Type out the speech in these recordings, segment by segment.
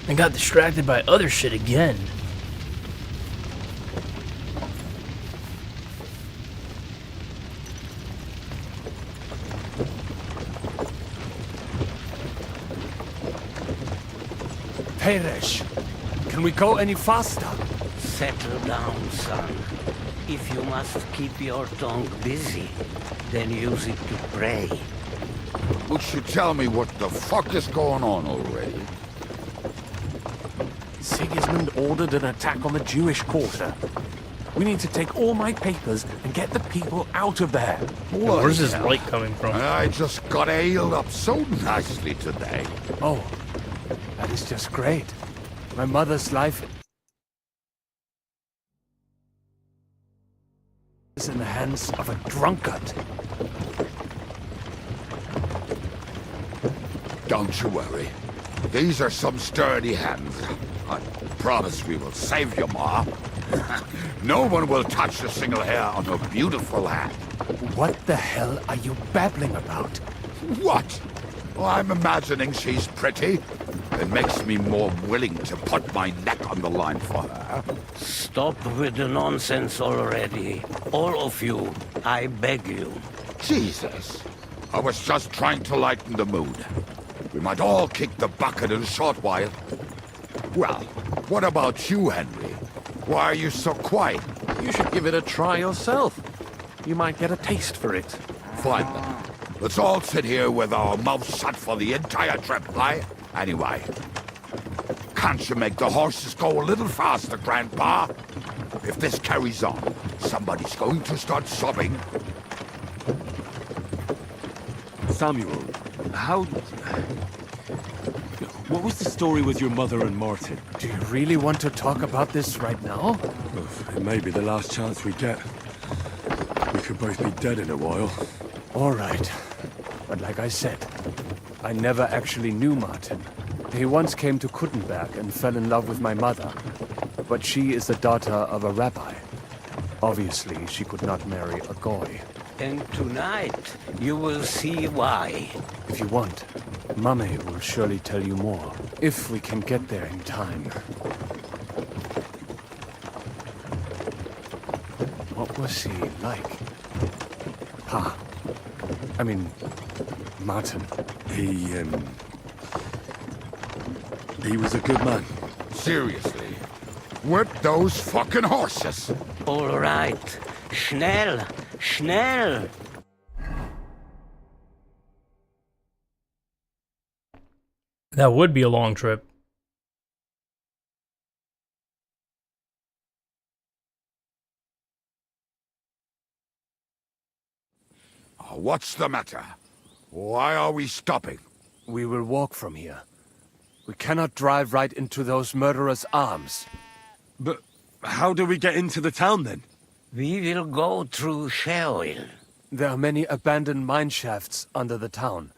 and got distracted by other shit again. Peresh, can we go any faster? Settle down, son. If you must keep your tongue busy, then use it to pray. Would you tell me what the fuck is going on already? Sigismund ordered an attack on the Jewish quarter. We need to take all my papers and get the people out of there. Where's this light coming from? I just got healed up so nicely today. Oh, that is just great. My mother's life is in the hands of a drunkard. Don't you worry. These are some sturdy hands. I promise we will save you, Ma. No one will touch a single hair on her beautiful head. What the hell are you babbling about? What? Oh, I'm imagining she's pretty. It makes me more willing to put my neck on the line for her. Stop with the nonsense already. All of you, I beg you. Jesus. I was just trying to lighten the mood. We might all kick the bucket in a short while. Well, what about you, Henry? Why are you so quiet? You should give it a try yourself. You might get a taste for it. Fine then. Let's all sit here with our mouths shut for the entire trip, aye? Anyway, can't you make the horses go a little faster, Grandpa? If this carries on, somebody's going to start sobbing. Samuel, what was the story with your mother and Martin? Do you really want to talk about this right now? It may be the last chance we get. We could both be dead in a while. All right. But like I said, I never actually knew Martin. He once came to Kuttenberg and fell in love with my mother. But she is the daughter of a rabbi. Obviously, she could not marry a goy. And tonight, you will see why. If you want, Mummy will surely tell you more. If we can get there in time. What was he like? I mean, Martin. He was a good man. Seriously. Whip those fucking horses! All right. Schnell! Schnell! That would be a long trip. What's the matter? Why are we stopping? We will walk from here. We cannot drive right into those murderers' arms. But how do we get into the town then? We will go through Sheol. There are many abandoned mine shafts under the town.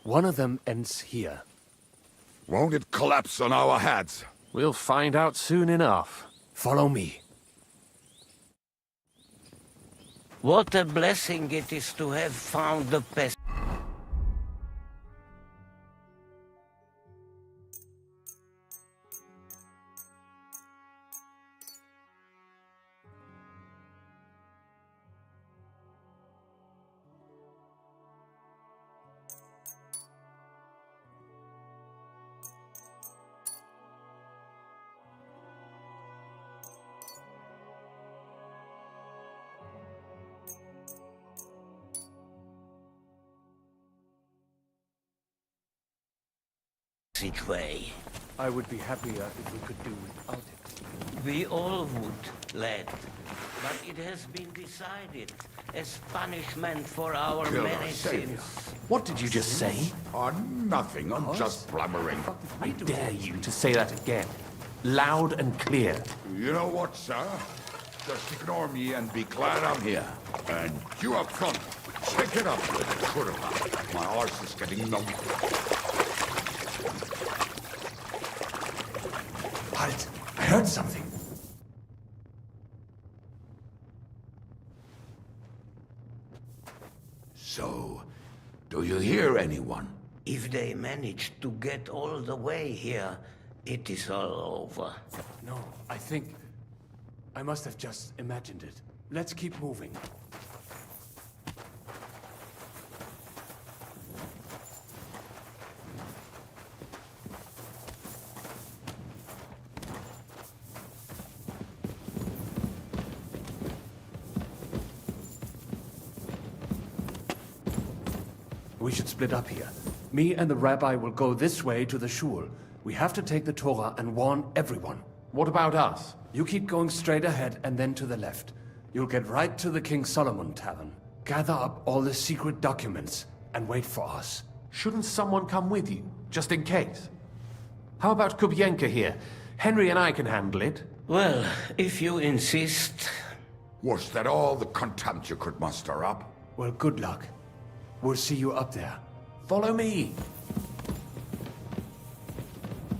One of them ends here. Won't it collapse on our heads? We'll find out soon enough. Follow me. What a blessing it is to have found the best. Way. I would be happier if we could do without it. We all would, lad. But it has been decided as punishment for our Kill many our savior. sins. What did you just say? Oh, nothing. I'm just blabbering. I dare you to say that again. Loud and clear. You know what, sir? Just ignore me and be glad I'm here. And you up front, check it up with the quarterback. My arse is getting numb. Halt! I heard something. So, do you hear anyone? If they managed to get all the way here, It is all over. No, I think... I must have just imagined it. Let's keep moving. We should split up here. Me and the rabbi will go this way to the shul. We have to take the Torah and warn everyone. What about us? You keep going straight ahead and then to the left. You'll get right to the King Solomon Tavern. Gather up all the secret documents and wait for us. Shouldn't someone come with you, just in case? How about Kubienka here? Henry and I can handle it. Well, if you insist. Was that all the contempt you could muster up? Well, good luck. We'll see you up there. Follow me.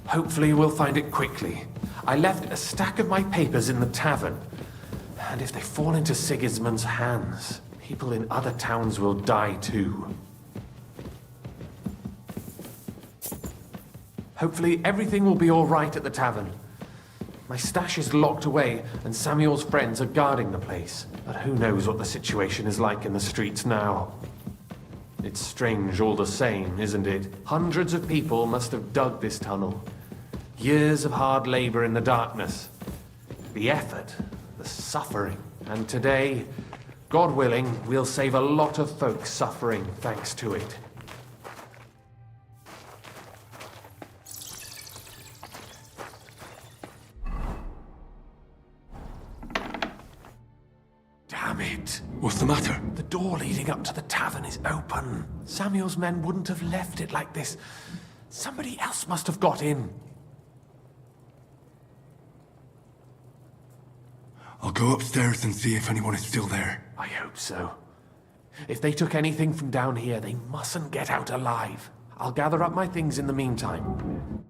Hopefully we'll find it quickly. I left a stack of my papers in the tavern. And if they fall into Sigismund's hands, people in other towns will die too. Hopefully everything will be all right at the tavern. My stash is locked away, and Samuel's friends are guarding the place. But who knows what the situation is like in the streets now. It's strange all the same, isn't it? Hundreds of people must have dug this tunnel. Years of hard labor in the darkness. The effort, the suffering. And today, God willing, we'll save a lot of folks suffering thanks to it. Damn it! What's the matter? The door leading up to the tavern is open. Samuel's men wouldn't have left it like this. Somebody else must have got in. I'll go upstairs and see if anyone is still there. I hope so. If they took anything from down here, they mustn't get out alive. I'll gather up my things in the meantime.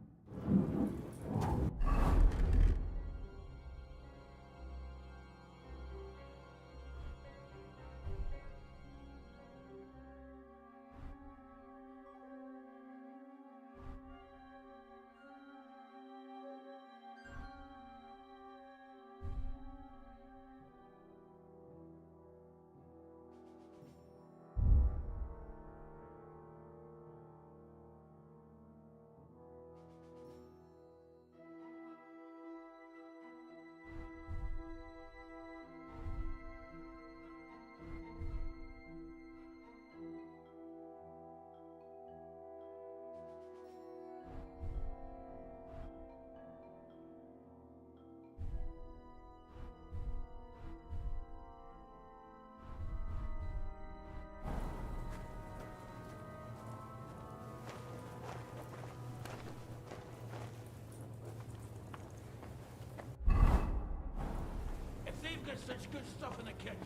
They've got such good stuff in the kitchen.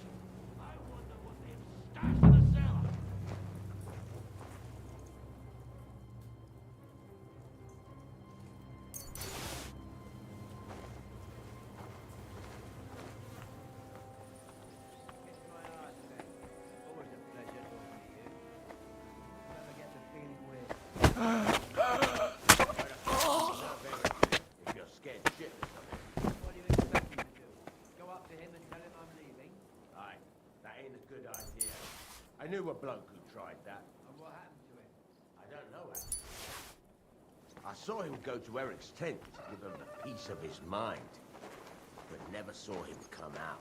I wonder what they've stashed in the cellar. If you're scared shitless of it. What do you expect me to do? Go up to him and tell him I'm leaving? Aye, that ain't a good idea. I knew a bloke who tried that. And what happened to him? I don't know, actually. I saw him go to Eric's tent to give him the peace of his mind, but never saw him come out.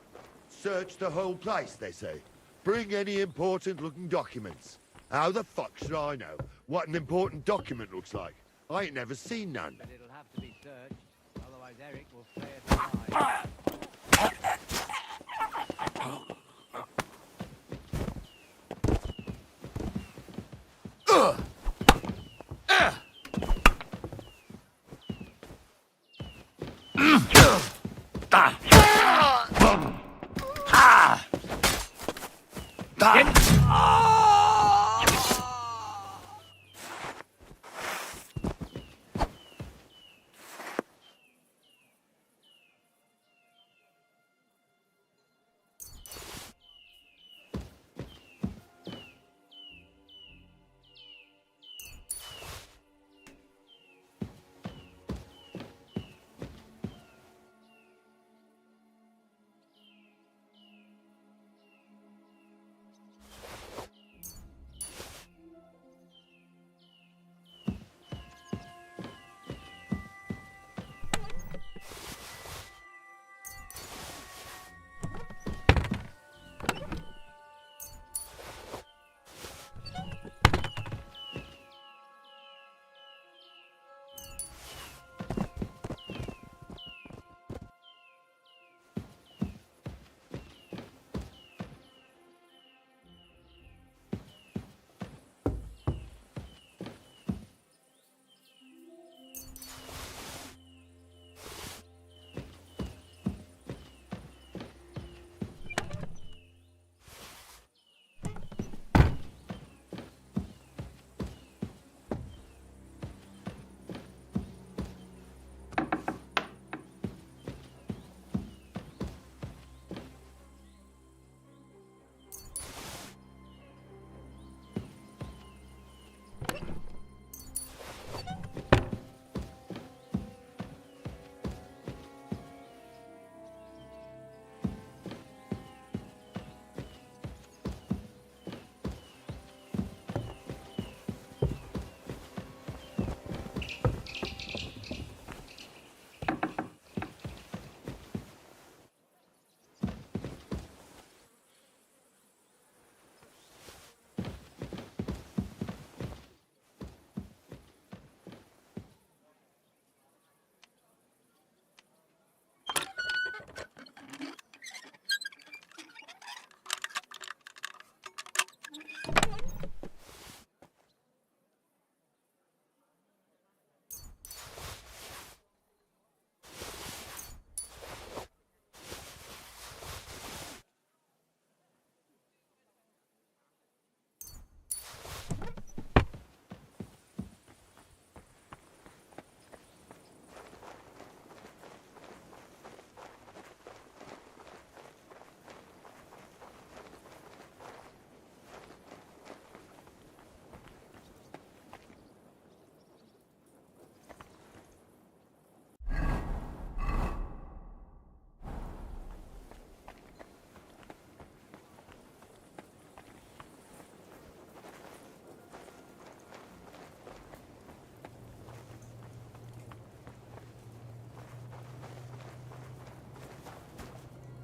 Search the whole place, they say. Bring any important-looking documents. How the fuck should I know what an important document looks like? I ain't never seen none. But it'll have to be searched. Otherwise Eric will flay us alive.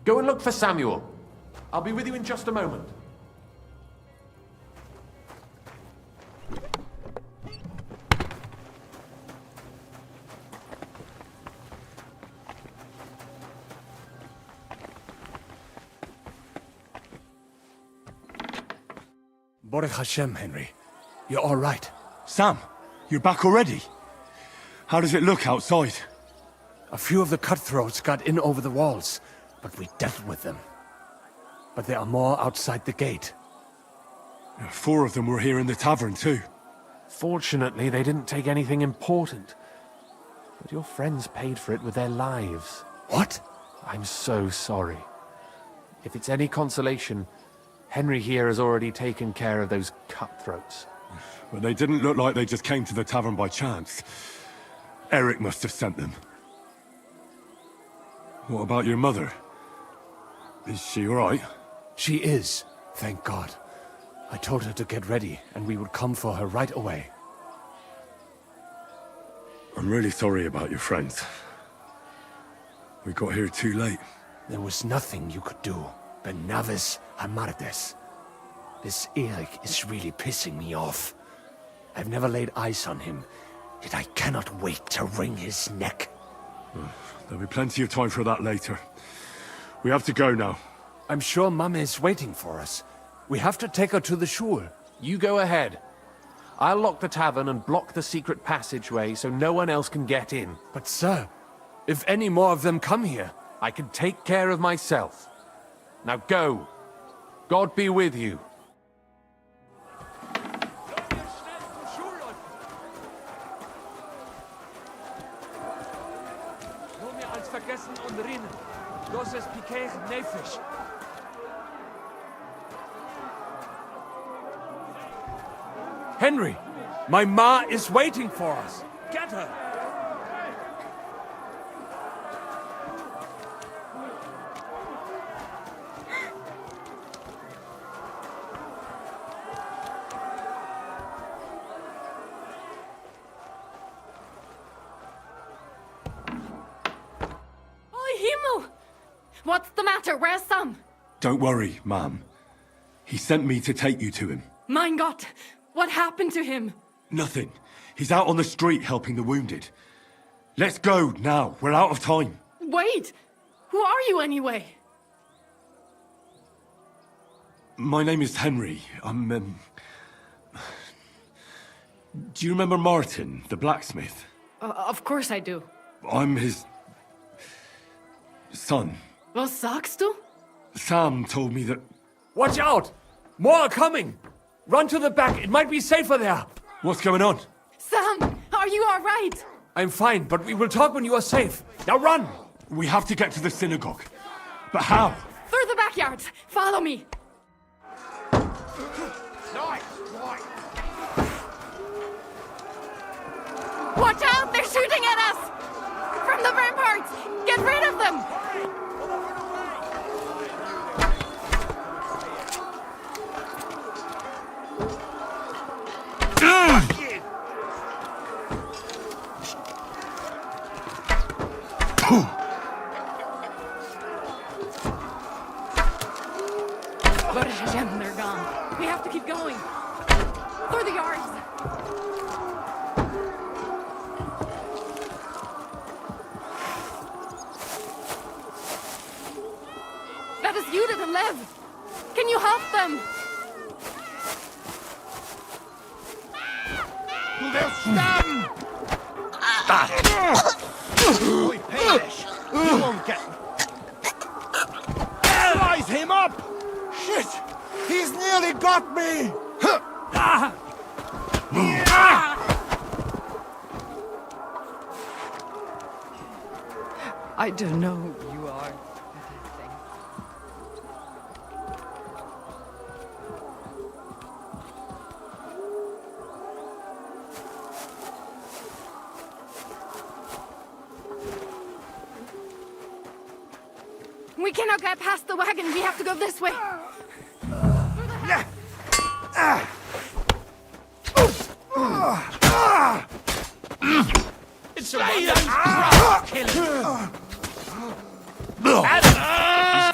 Go and look for Samuel. I'll be with you in just a moment. Baruch Hashem, Henry. You're all right. Sam, you're back already? How does it look outside? A few of the cutthroats got in over the walls, but we dealt with them. But there are more outside the gate. 4 of them were here in the tavern too. Fortunately, they didn't take anything important. But your friends paid for it with their lives. What? I'm so sorry. If it's any consolation, Henry here has already taken care of those cutthroats. But they didn't look like they just came to the tavern by chance. Eric must have sent them. What about your mother? Is she all right? She is, thank God. I told her to get ready, and we would come for her right away. I'm really sorry about your friends. We got here too late. There was nothing you could do. Benavis Amartes. This Eric is really pissing me off. I've never laid eyes on him, yet I cannot wait to wring his neck. There'll be plenty of time for that later. We have to go now. I'm sure Mama is waiting for us. We have to take her to the shul. You go ahead. I'll lock the tavern and block the secret passageway so no one else can get in. But sir, if any more of them come here... I can take care of myself. Now go. God be with you. Henry, my ma is waiting for us. Get her. What's the matter? Where's Sam? Don't worry, ma'am. He sent me to take you to him. Mein Gott! What happened to him? Nothing. He's out on the street helping the wounded. Let's go now. We're out of time. Wait! Who are you anyway? My name is Henry. Do you remember Martin, the blacksmith? Of course I do. I'm his... son. Was sagst du? Sam told me that... Watch out! More are coming! Run to the back, it might be safer there! What's going on? Sam, are you all right? I'm fine, but we will talk when you are safe. Now run! We have to get to the synagogue. But how? Through the backyard. Follow me. Watch out! They're shooting at us! From the ramparts! Get rid of them! They're gone. We have to keep going. Through the yards. That is Judith and Lev. Can you help them? They'll stand! Oi, Polish! You won't get... Rise him up! Shit! He's nearly got me! I don't know who you are. We cannot get past the wagon. We have to go this way. It's a killing. He's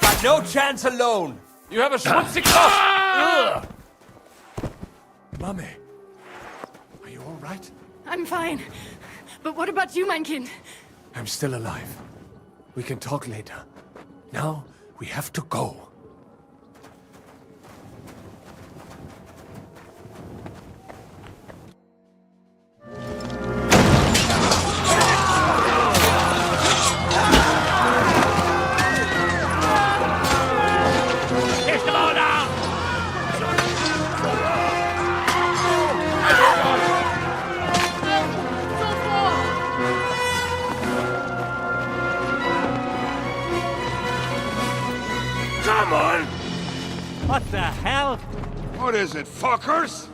got no chance alone. You have a schmutzig Kopf! Mummy, are you all right? I'm fine. But what about you, mein Kind? I'm still alive. We can talk later. Now, we have to go. Come on! What the hell? What is it, fuckers?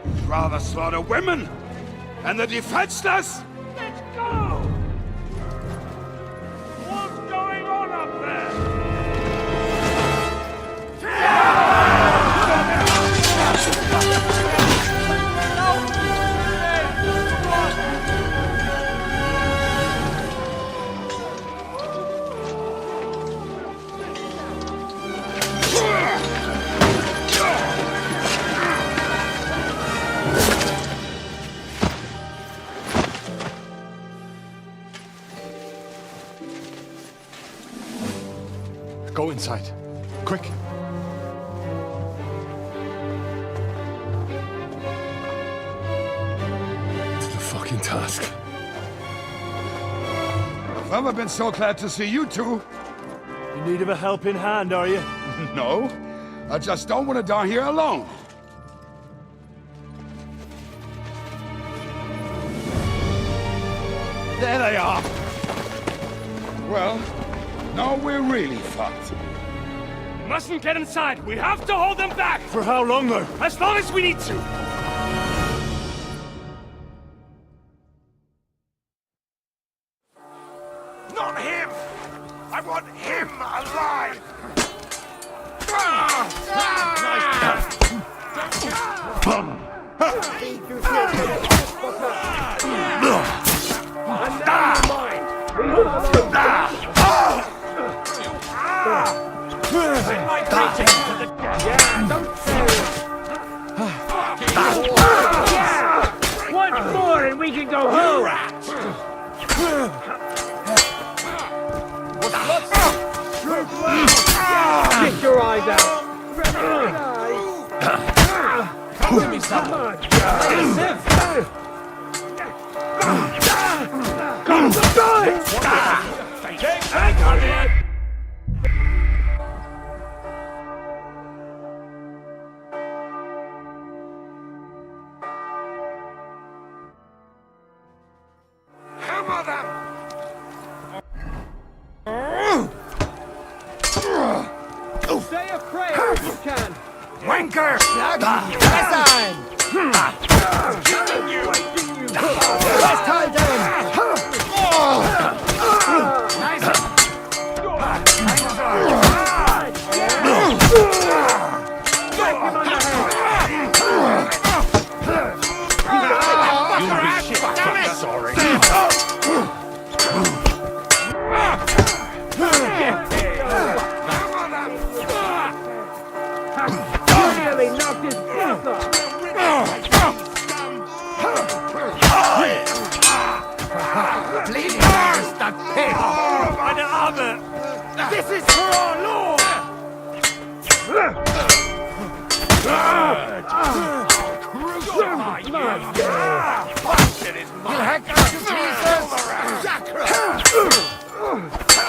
You'd rather slaughter women and the defenseless? Let's go! What's going on up there? Go inside. Quick. To the fucking task. I've never been so glad to see you two. In need of a helping hand, are you? No, I just don't want to die here alone. There they are! Well, now we're really fucked. Mustn't get inside! We have to hold them back! For how long, though? As long as we need to! Not him! I want him alive! One more and we can go home! Get your eyes out! Give me some! Take back on it! Hammer them! Say a prayer if you can! Wanker! Nearly knocked his breath off! Bleeding heart stuck pig! Meine Arme! This is for our Lord! Crucify you! Bastard is mine! Heck out, Jesus!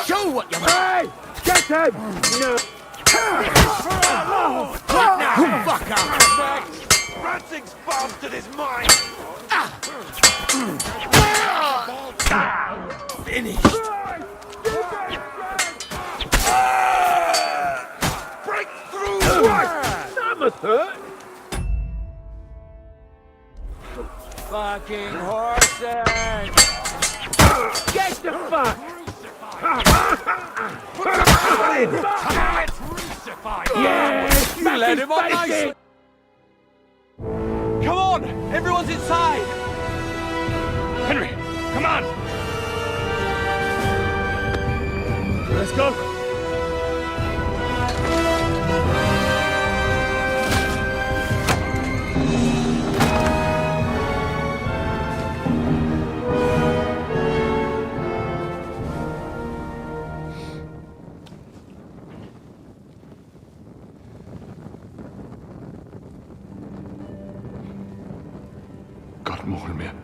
Show what you want! Get him! No! What now? Fuck up! Ratzing's bastard is mine! Finished! Break through! That must hurt! Fucking horses! Get the fuck! Yes! You let him on nicely! Come on! Everyone's inside! Henry, come on! Let's go! more, man.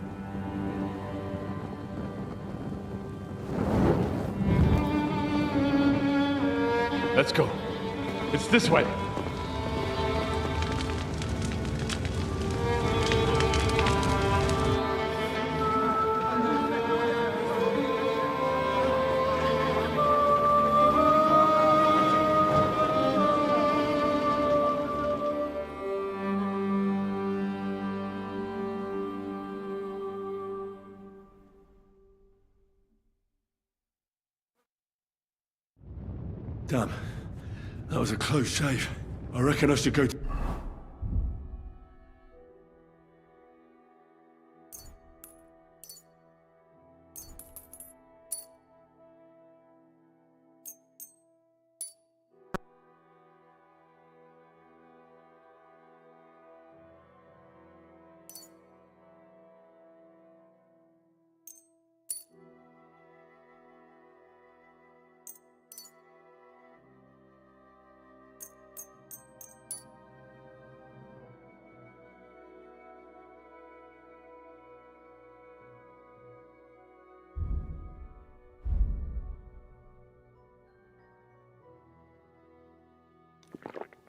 Let's go. It's this way. Damn. That was a close shave. I reckon I should go...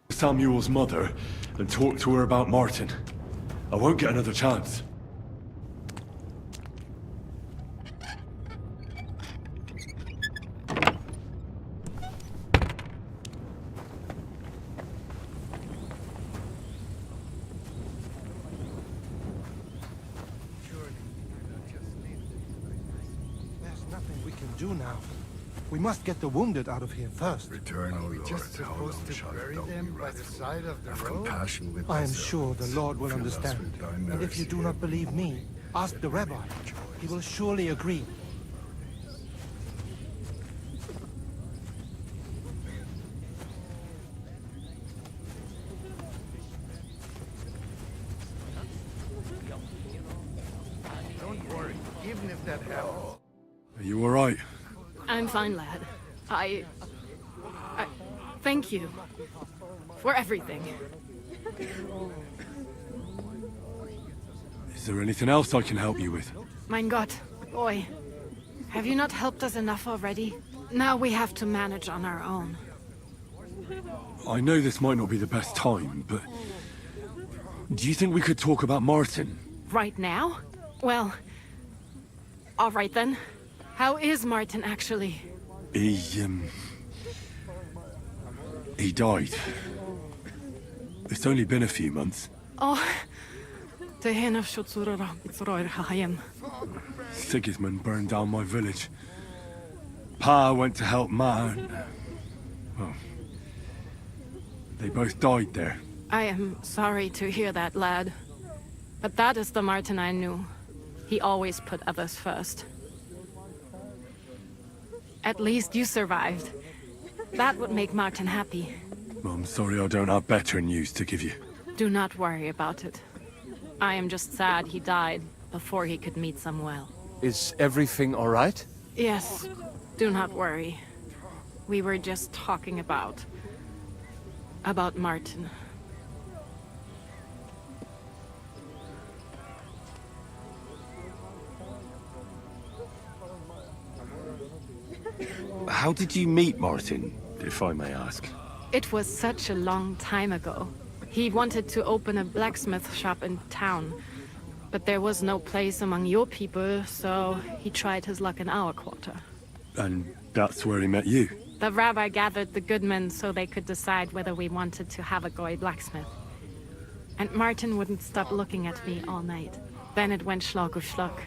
Samuel's mother and talk to her about Martin. I won't get another chance. There's nothing we can do now. We must get the wounded out of here first. Return, O Lord. Just How long supposed to shalt bury thou them be by the wrathful? side of the Have road? compassion with I am thyself. sure the Lord will Fill us understand. with thy And if mercy you do not believe me, ask the rabbi. He will surely agree. Don't worry, even if that helps. Are you alright? I'm fine, lad. I thank you for everything. Is there anything else I can help you with? Mein Gott, boy, have you not helped us enough already? Now we have to manage on our own. I know this might not be the best time, but... do you think we could talk about Martin? Right now? Well, all right then. How is Martin actually? He died. It's only been a few months. Oh, Sigismund burned down my village. Pa went to help Ma and... well... they both died there. I am sorry to hear that, lad. But that is the Martin I knew. He always put others first. At least you survived. That would make Martin happy. I'm sorry I don't have better news to give you. Do not worry about it. I am just sad he died before he could meet Samuel. Is everything all right? Yes, do not worry. We were just talking about Martin. How did you meet Martin, if I may ask? It was such a long time ago. He wanted to open a blacksmith shop in town, but there was no place among your people, so he tried his luck in our quarter. And that's where he met you? The rabbi gathered the good men so they could decide whether we wanted to have a goy blacksmith. And Martin wouldn't stop looking at me all night. Then it went Schlag auf Schlag.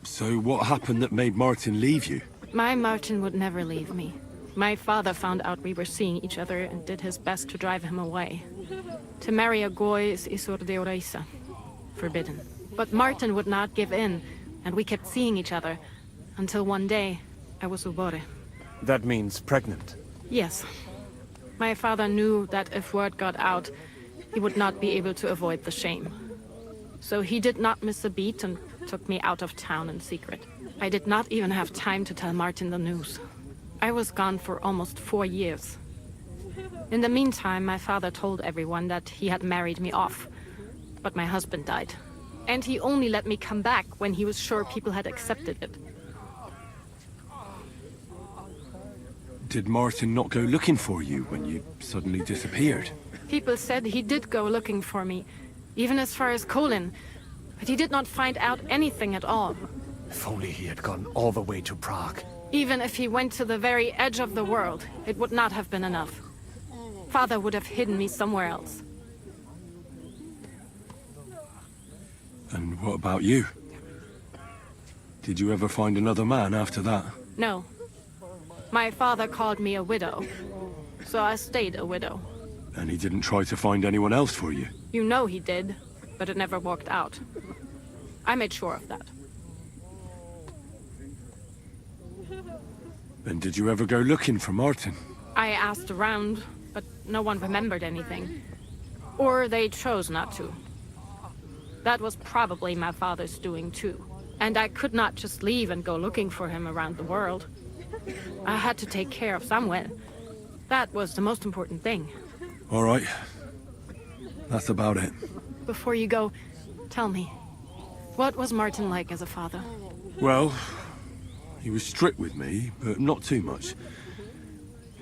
So what happened that made Martin leave you? My Martin would never leave me. My father found out we were seeing each other and did his best to drive him away. To marry a goy is isur deoraisa, forbidden. But Martin would not give in, and we kept seeing each other, until one day, I was ubore. That means pregnant. Yes. My father knew that if word got out, he would not be able to avoid the shame. So he did not miss a beat and took me out of town in secret. I did not even have time to tell Martin the news. I was gone for almost 4 years. In the meantime, my father told everyone that he had married me off. But my husband died. And he only let me come back when he was sure people had accepted it. Did Martin not go looking for you when you suddenly disappeared? People said he did go looking for me, even as far as Colin. But he did not find out anything at all. If only he had gone all the way to Prague. Even if he went to the very edge of the world, it would not have been enough. Father would have hidden me somewhere else. And what about you? Did you ever find another man after that? No. My father called me a widow, so I stayed a widow. And he didn't try to find anyone else for you? You know he did, but it never worked out. I made sure of that. And did you ever go looking for Martin? I asked around, but no one remembered anything. Or they chose not to. That was probably my father's doing too. And I could not just leave and go looking for him around the world. I had to take care of someone. That was the most important thing. All right. That's about it. Before you go, tell me, what was Martin like as a father? Well, he was strict with me, but not too much.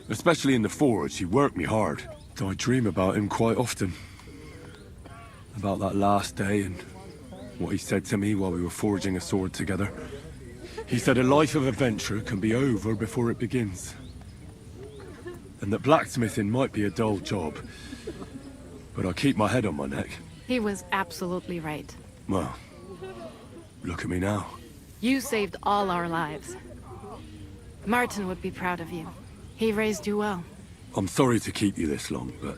Especially in the forge, he worked me hard. I dream about him quite often. About that last day and what he said to me while we were forging a sword together. He said a life of adventure can be over before it begins. And that blacksmithing might be a dull job, but I keep my head on my neck. He was absolutely right. Well, look at me now. You saved all our lives. Martin would be proud of you. He raised you well. I'm sorry to keep you this long, but...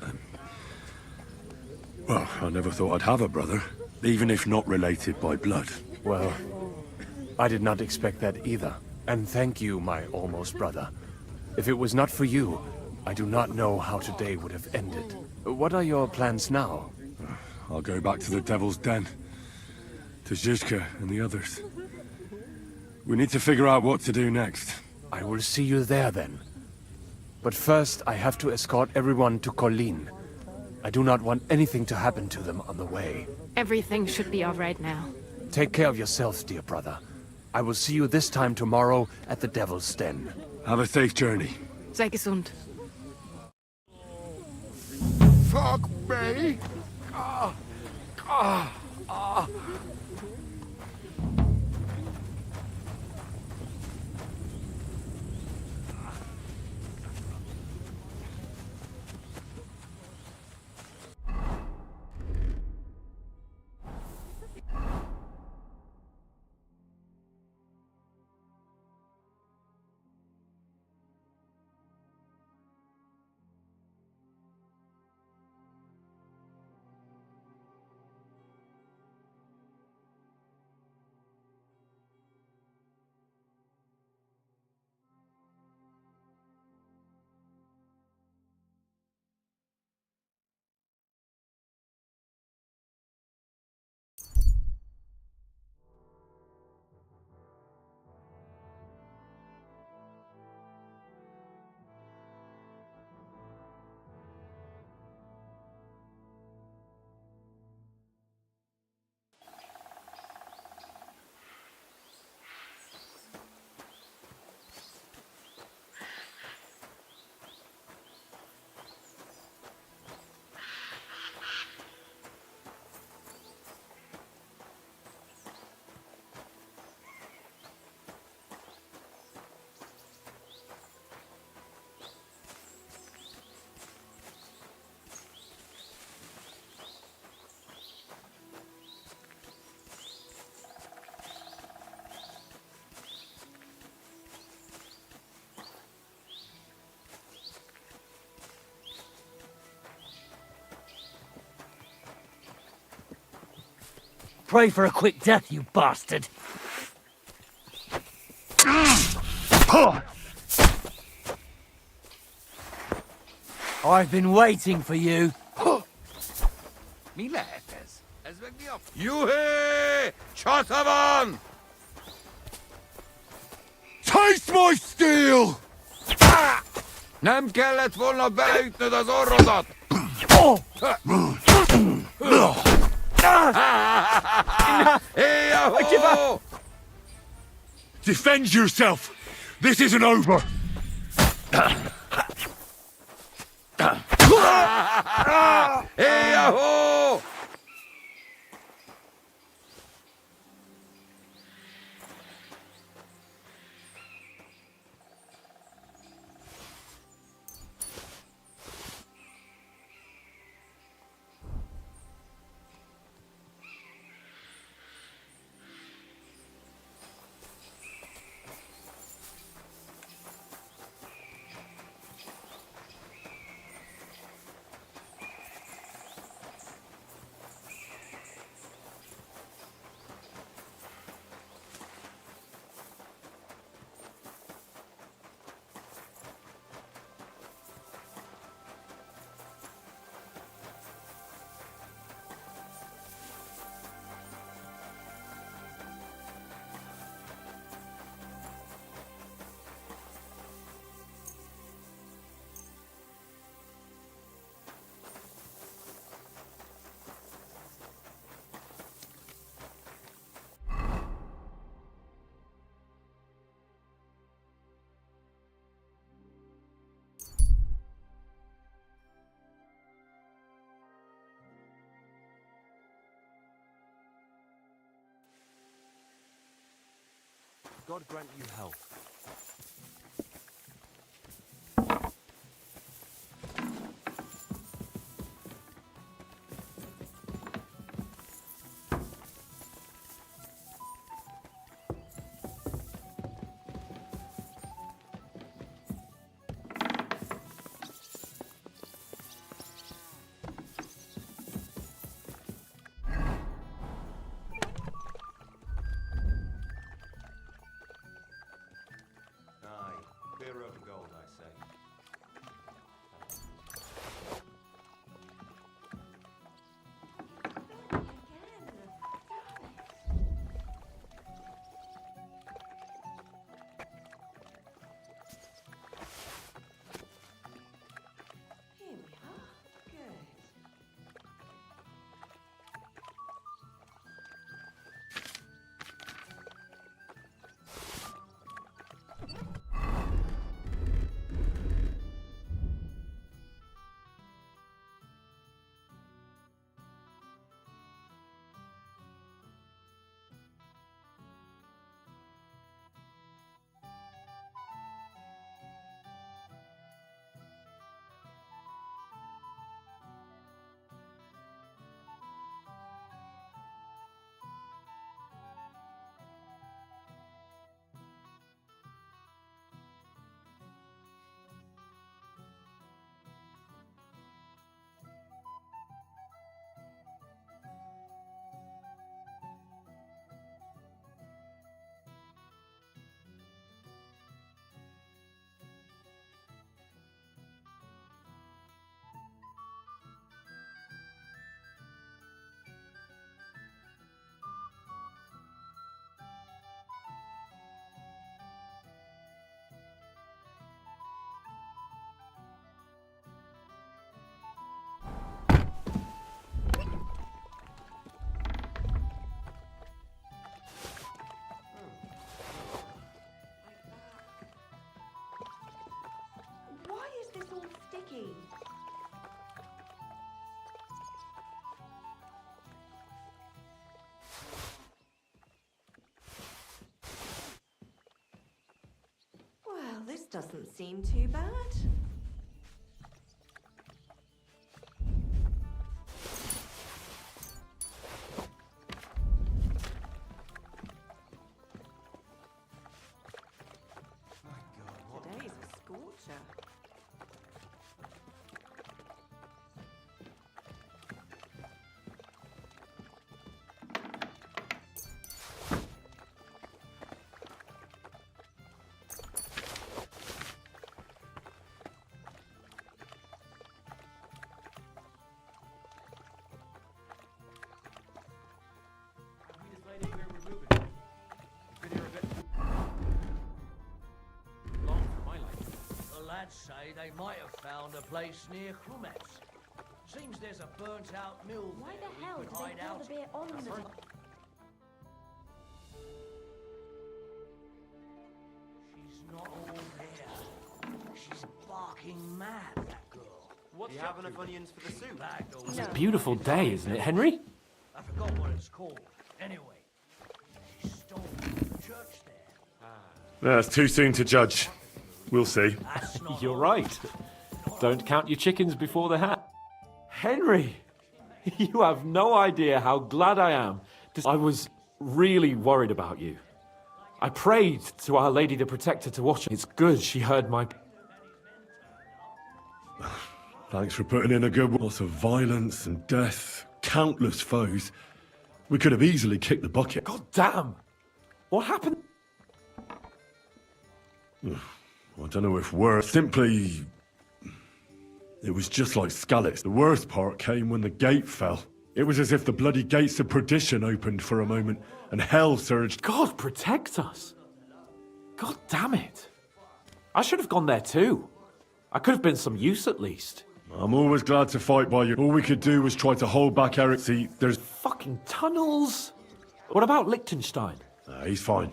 well, I never thought I'd have a brother, even if not related by blood. Well, I did not expect that either. And thank you, my almost brother. If it was not for you, I do not know how today would have ended. What are your plans now? I'll go back to the Devil's Den. To Zizka and the others. We need to figure out what to do next. I will see you there then. But first, I have to escort everyone to Colleen. I do not want anything to happen to them on the way. Everything should be all right now. Take care of yourself, dear brother. I will see you this time tomorrow at the Devil's Den. Have a safe journey. Sei gesund. Fuck me! Pray for a quick death, you bastard! I've been waiting for you. Juhe! Chotavan! Taste my steel! Nem kellett volna beleütnöd az orrodat! Hey-ho! Defend yourself! This isn't over! Hey-ho! God grant you health. Clear over gold, I say. Here we are. Good. Why is this all sticky? Well, this doesn't seem too bad. Today's a scorcher. lads say they might have found a place near Krumets. Seems there's a burnt-out mill Why there the hell we did could they hide pour out. the beer on the... She's not all there. She's barking mad, that girl. Do you have enough onions for the soup? It's a beautiful day, isn't it, Henry? I forgot what it's called. Anyway, she stole the church there. It's too soon to judge. We'll see. You're right. Don't count your chickens before the hat. Henry, you have no idea how glad I am. I was really worried about you. I prayed to Our Lady the Protector to watch. It's good she heard my... Thanks for putting in a good one. Lots of violence and death, countless foes. We could have easily kicked the bucket. God damn! What happened? I don't know if worse. Simply... It was just like Skalitz. The worst part came when the gate fell. It was as if the bloody gates of perdition opened for a moment, and hell surged. God protect us! God damn it! I should have gone there too. I could have been some use at least. I'm always glad to fight by you. All we could do was try to hold back Eric. See, there's... Fucking tunnels! What about Liechtenstein? He's fine.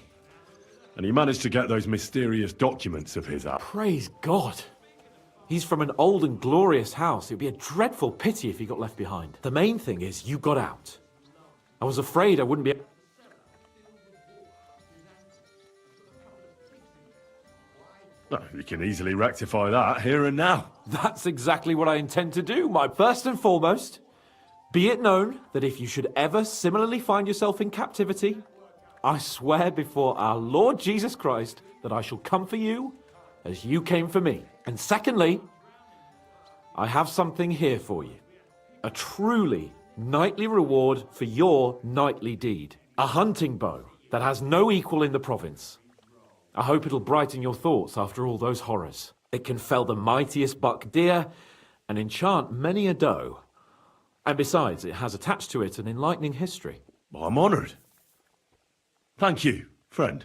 And he managed to get those mysterious documents of his out. Praise God! He's from an old and glorious house. It'd be a dreadful pity if he got left behind. The main thing is you got out. I was afraid I wouldn't be... We can easily rectify that here and now. That's exactly what I intend to do, my first and foremost. Be it known that if you should ever similarly find yourself in captivity, I swear before our Lord Jesus Christ that I shall come for you as you came for me. And secondly, I have something here for you. A truly knightly reward for your knightly deed. A hunting bow that has no equal in the province. I hope it'll brighten your thoughts after all those horrors. It can fell the mightiest buck deer and enchant many a doe. And besides, it has attached to it an enlightening history. I'm honoured. Thank you, friend.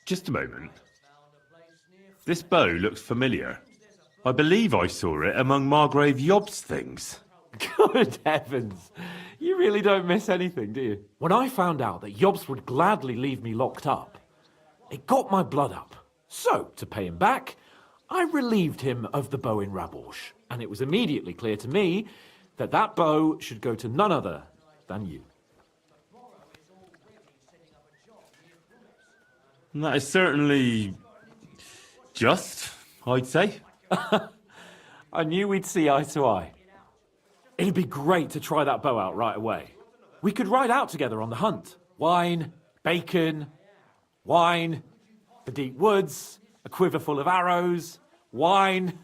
Just a moment. This bow looks familiar. I believe I saw it among Margrave Yob's things. Good heavens. You really don't miss anything, do you? When I found out that Yobs would gladly leave me locked up, it got my blood up. So, to pay him back, I relieved him of the bow in Raborsh. And it was immediately clear to me that that bow should go to none other than you. And that is certainly... just, I'd say. I knew we'd see eye to eye. It'd be great to try that bow out right away. We could ride out together on the hunt. Wine, bacon, wine, the deep woods, a quiver full of arrows, wine,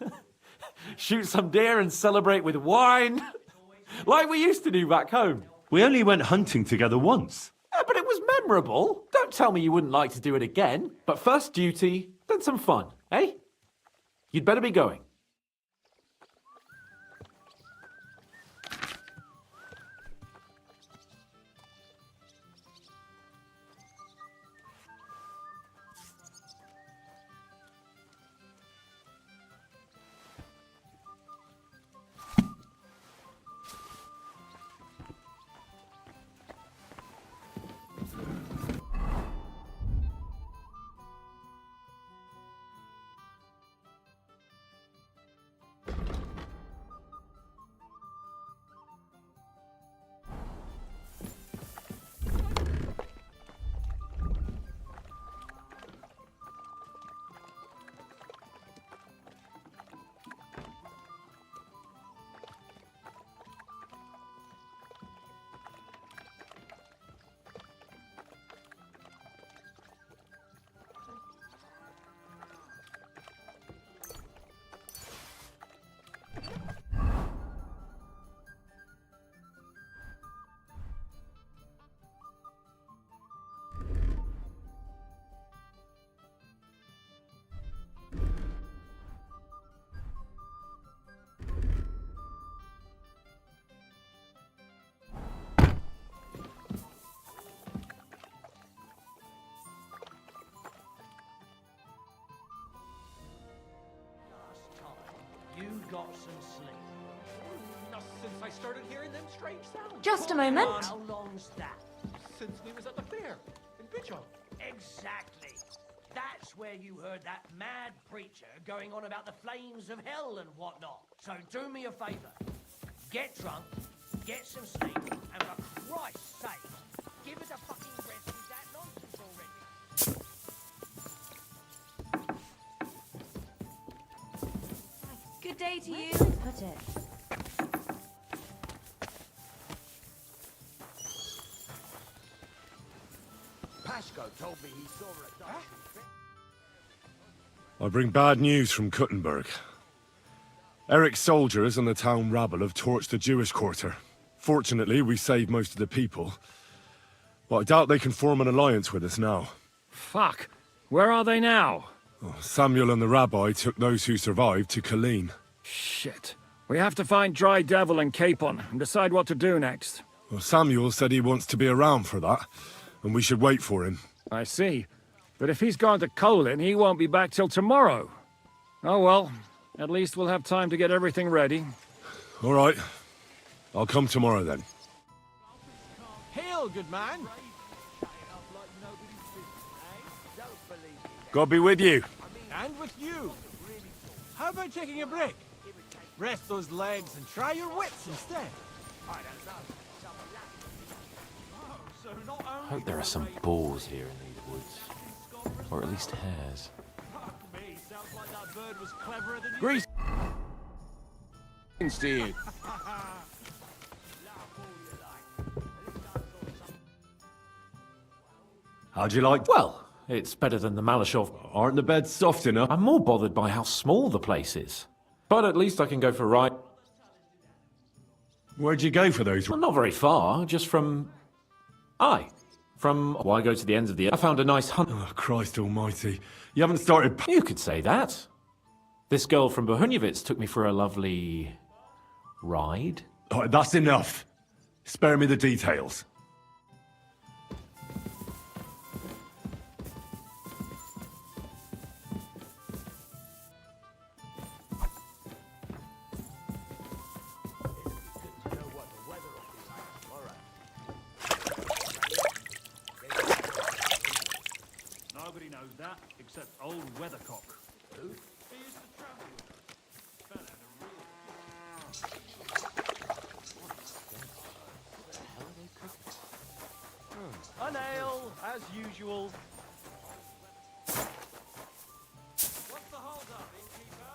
shoot some deer and celebrate with wine, like we used to do back home. We only went hunting together once. Yeah, but it was memorable. Don't tell me you wouldn't like to do it again. But first duty, then some fun, eh? You'd better be going. got some sleep? Not since I started hearing them strange sounds. Just a moment. How long's that? Since we was at the fair in Bichon. Exactly. That's where you heard that mad preacher going on about the flames of hell and whatnot. So do me a favour. Get drunk, get some sleep, and for Christ's sake, give us a fucking rest with that nonsense already. Good day to you. Put it. Pasco told me he saw a dancing fit. I bring bad news from Kuttenberg. Eric's soldiers and the town rabble have torched the Jewish quarter. Fortunately, we saved most of the people. But I doubt they can form an alliance with us now. Fuck. Where are they now? Oh, Samuel and the rabbi took those who survived to Colleen. Shit. We have to find Dry Devil and Capon and decide what to do next. Well, Samuel said he wants to be around for that, and we should wait for him. I see. But if he's gone to Colin, he won't be back till tomorrow. Oh well. At least we'll have time to get everything ready. All right. I'll come tomorrow then. Hail, good man. God be with you. And with you. How about taking a break? Rest those legs and try your wits instead. I hope there are some boars here in these woods. Or at least hares. Grease. Steve. How'd you like? Well, it's better than the Malashov. Aren't the beds soft enough? I'm more bothered by how small the place is. But at least I can go for a ride. Where'd you go for those? Well, not very far, just from... From why go to the ends of the earth. I found a nice hunt. Oh, Christ almighty. You haven't started... You could say that. This girl from Bohunyevitz took me for a lovely... ride. Oh, that's enough. Spare me the details. Nobody knows that, except old Weathercock. Who? He used to travel with us. Fella had a real... A nail, as usual. What's the hold up, innkeeper?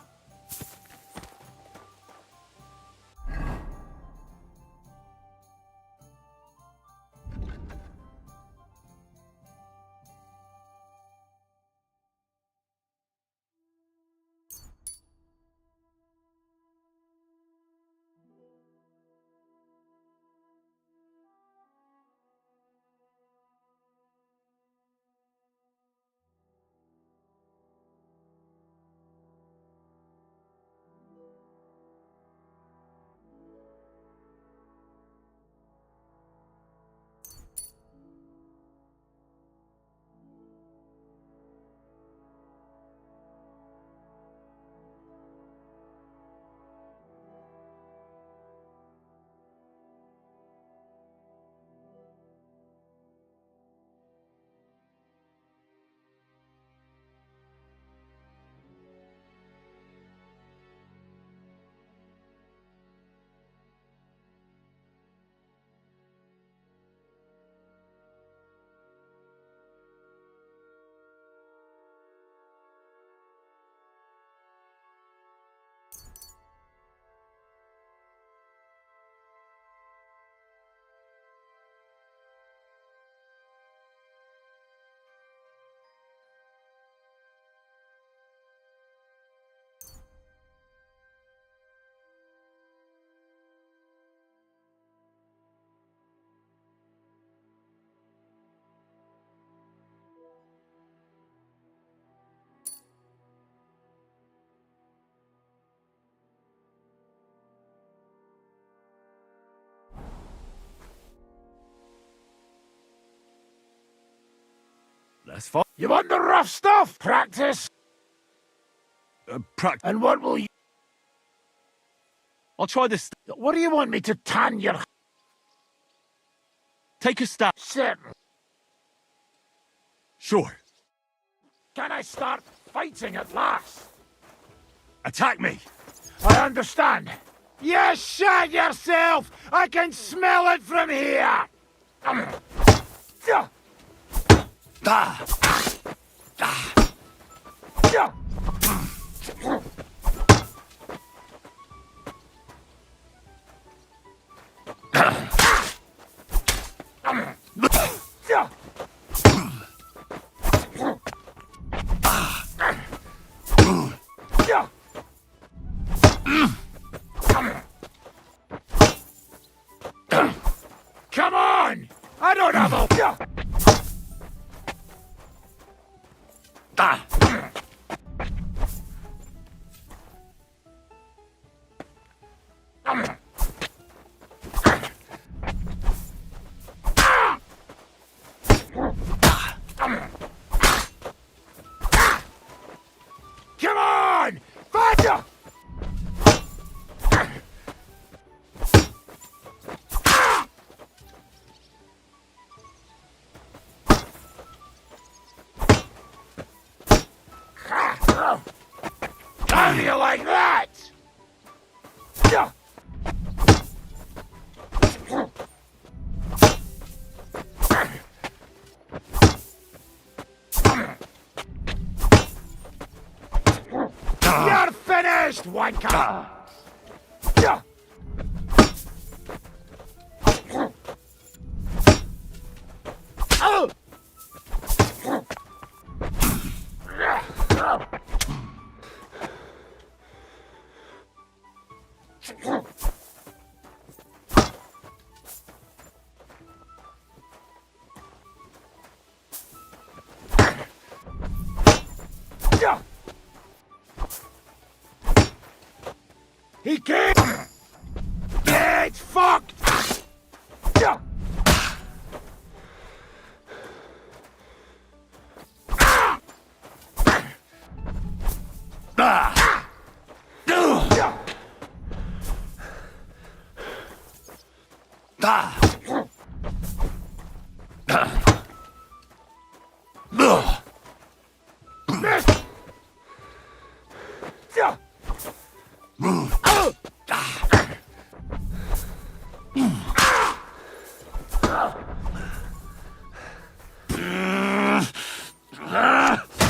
That's fine. You want the rough stuff? Practice? Practice. And what will you... I'll try this. What do you want me to tan your... Take a stab. Shit. Sure. Can I start fighting at last? Attack me. I understand. You shot yourself! I can smell it from here! Come on! I don't have a... Come on! Fight ya! How do you like that? You're finished, wanker! He came! It's fucked!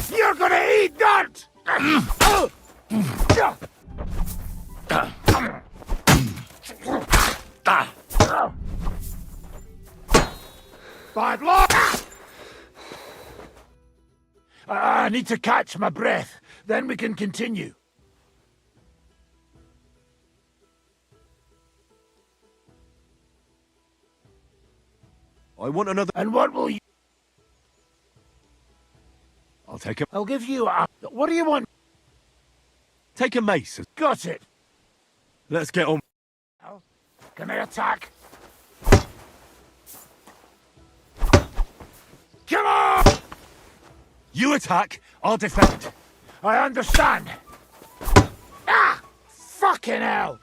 You're gonna eat dirt! Bad luck! I need to catch my breath. Then we can continue. I want another. And what will you... I'll take a. I'll give you a... What do you want? Take a mace. Got it. Let's get on. Can I attack? Come on! You attack, I'll defend. I understand. Ah! Fucking hell!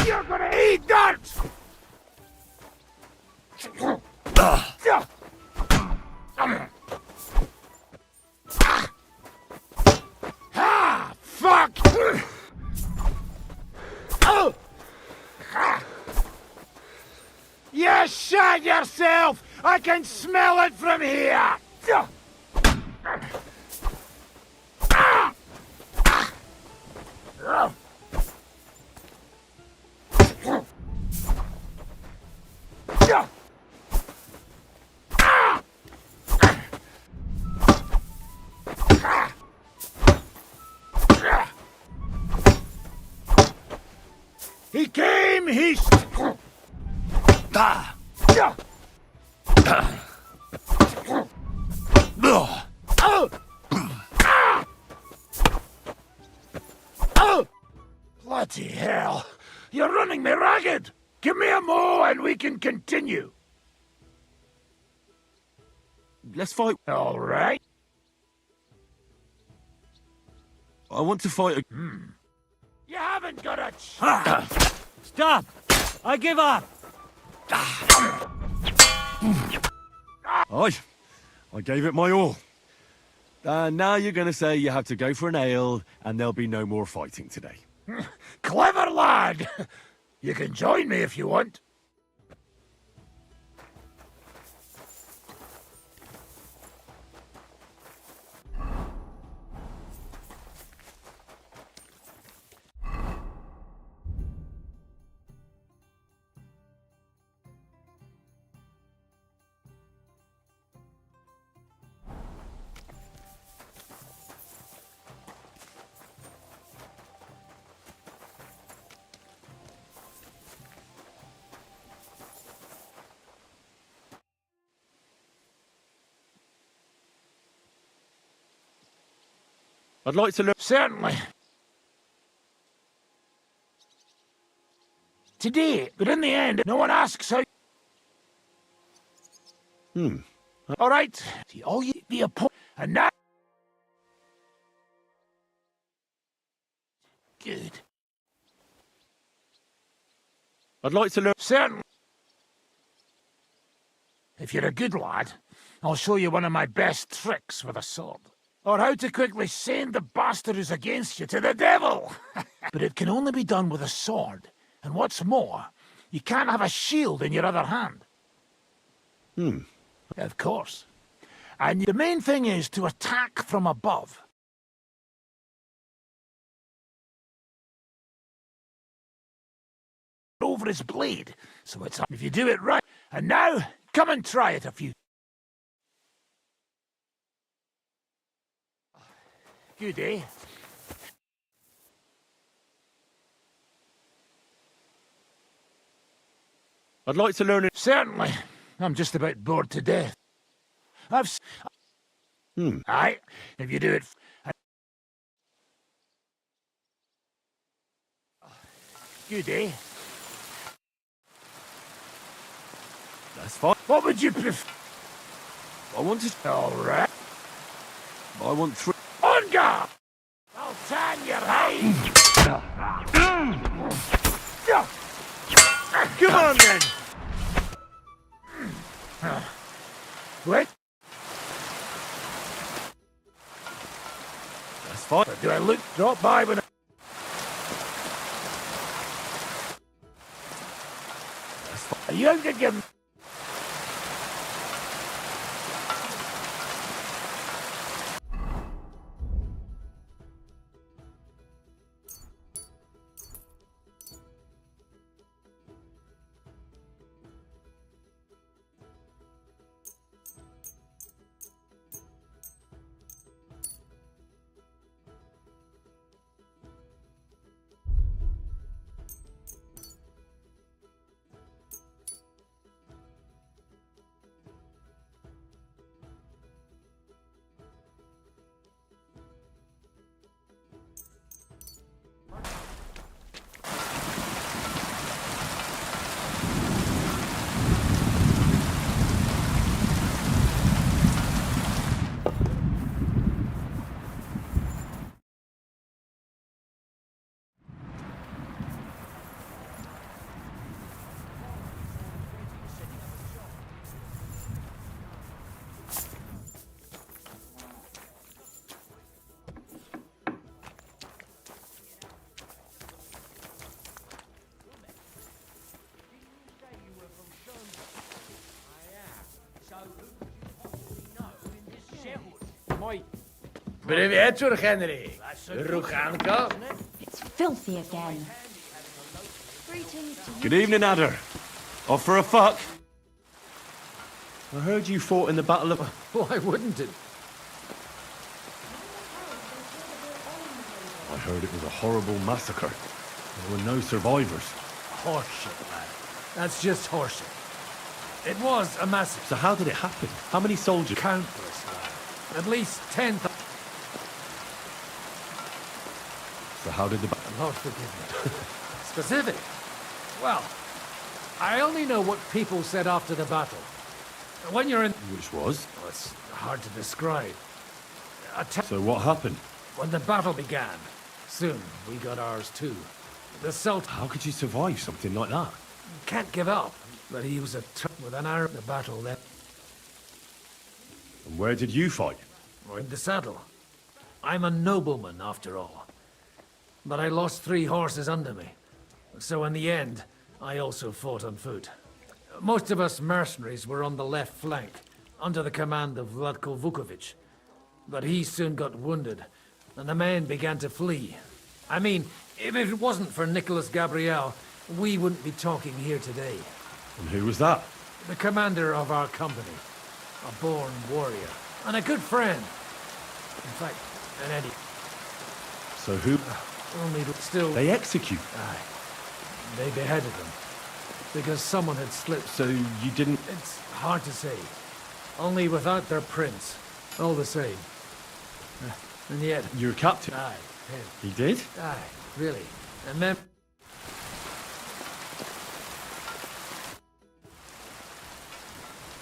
You're gonna eat dirt! Ah! Fuck! You shot yourself! I can smell it from here! He came, he... Bloody hell! You're running me ragged! Give me a mo and we can continue! Let's fight. All right. I want to fight a... You haven't got a Stop! I give up! I gave it my all. And now you're going to say you have to go for an ale, and there'll be no more fighting today. Clever lad! You can join me if you want. I'd like to learn... Certainly. Today, but in the end, no one asks how... All right. See, all you... The opponent... And now... Good. I'd like to learn... Certainly. If you're a good lad, I'll show you one of my best tricks with a sword. Or how to quickly send the bastard who's against you to the devil. But it can only be done with a sword. And what's more, you can't have a shield in your other hand. Of course. And the main thing is to attack from above. Over his blade, so it's if you do it right. And now, come and try it a few. Good, eh? I'd like to learn it... Certainly. I'm just about bored to death. Aye, if you do it... Good, eh? That's fine. What would you prefer? I want to... All right. I want 3... On guard! I'll tan your hide! Come on, then! What? That's fine. Do I look... Drop by when I... That's fine. Are you out to give... Privetur, Henry. Ruchanka. It's filthy again. Greetings to you. Good evening, Adder. Off for a fuck? I heard you fought in the Battle of... Why wouldn't it? I heard it was a horrible massacre. There were no survivors. Horseshit, lad. That's just horseshit. It was a massacre. So how did it happen? How many soldiers? Countless, lad. At least 10,000. So how did the... Lord forgive me. Specific? Well, I only know what people said after the battle. When you're in... Which was? Well, it's hard to describe. So what happened? when the battle began, soon we got ours too. The Sultan... How could you survive something like that? Can't give up, but he was with an arrow in the battle then. And where did you fight? In the saddle. I'm a nobleman, after all. But I lost 3 horses under me. So in the end, I also fought on foot. Most of us mercenaries were on the left flank, under the command of Vladko Vukovic. But he soon got wounded, and the men began to flee. I mean, if it wasn't for Nicholas Gabriel, we wouldn't be talking here today. And who was that? The commander of our company. A born warrior. And a good friend. In fact, an Eddie. So who... Only still... They execute? Aye. They beheaded him. Because someone had slipped. So you didn't... It's hard to say. Only without their prince. All the same. And yet... You're a captain? Aye, him. He did? Aye, really. And then...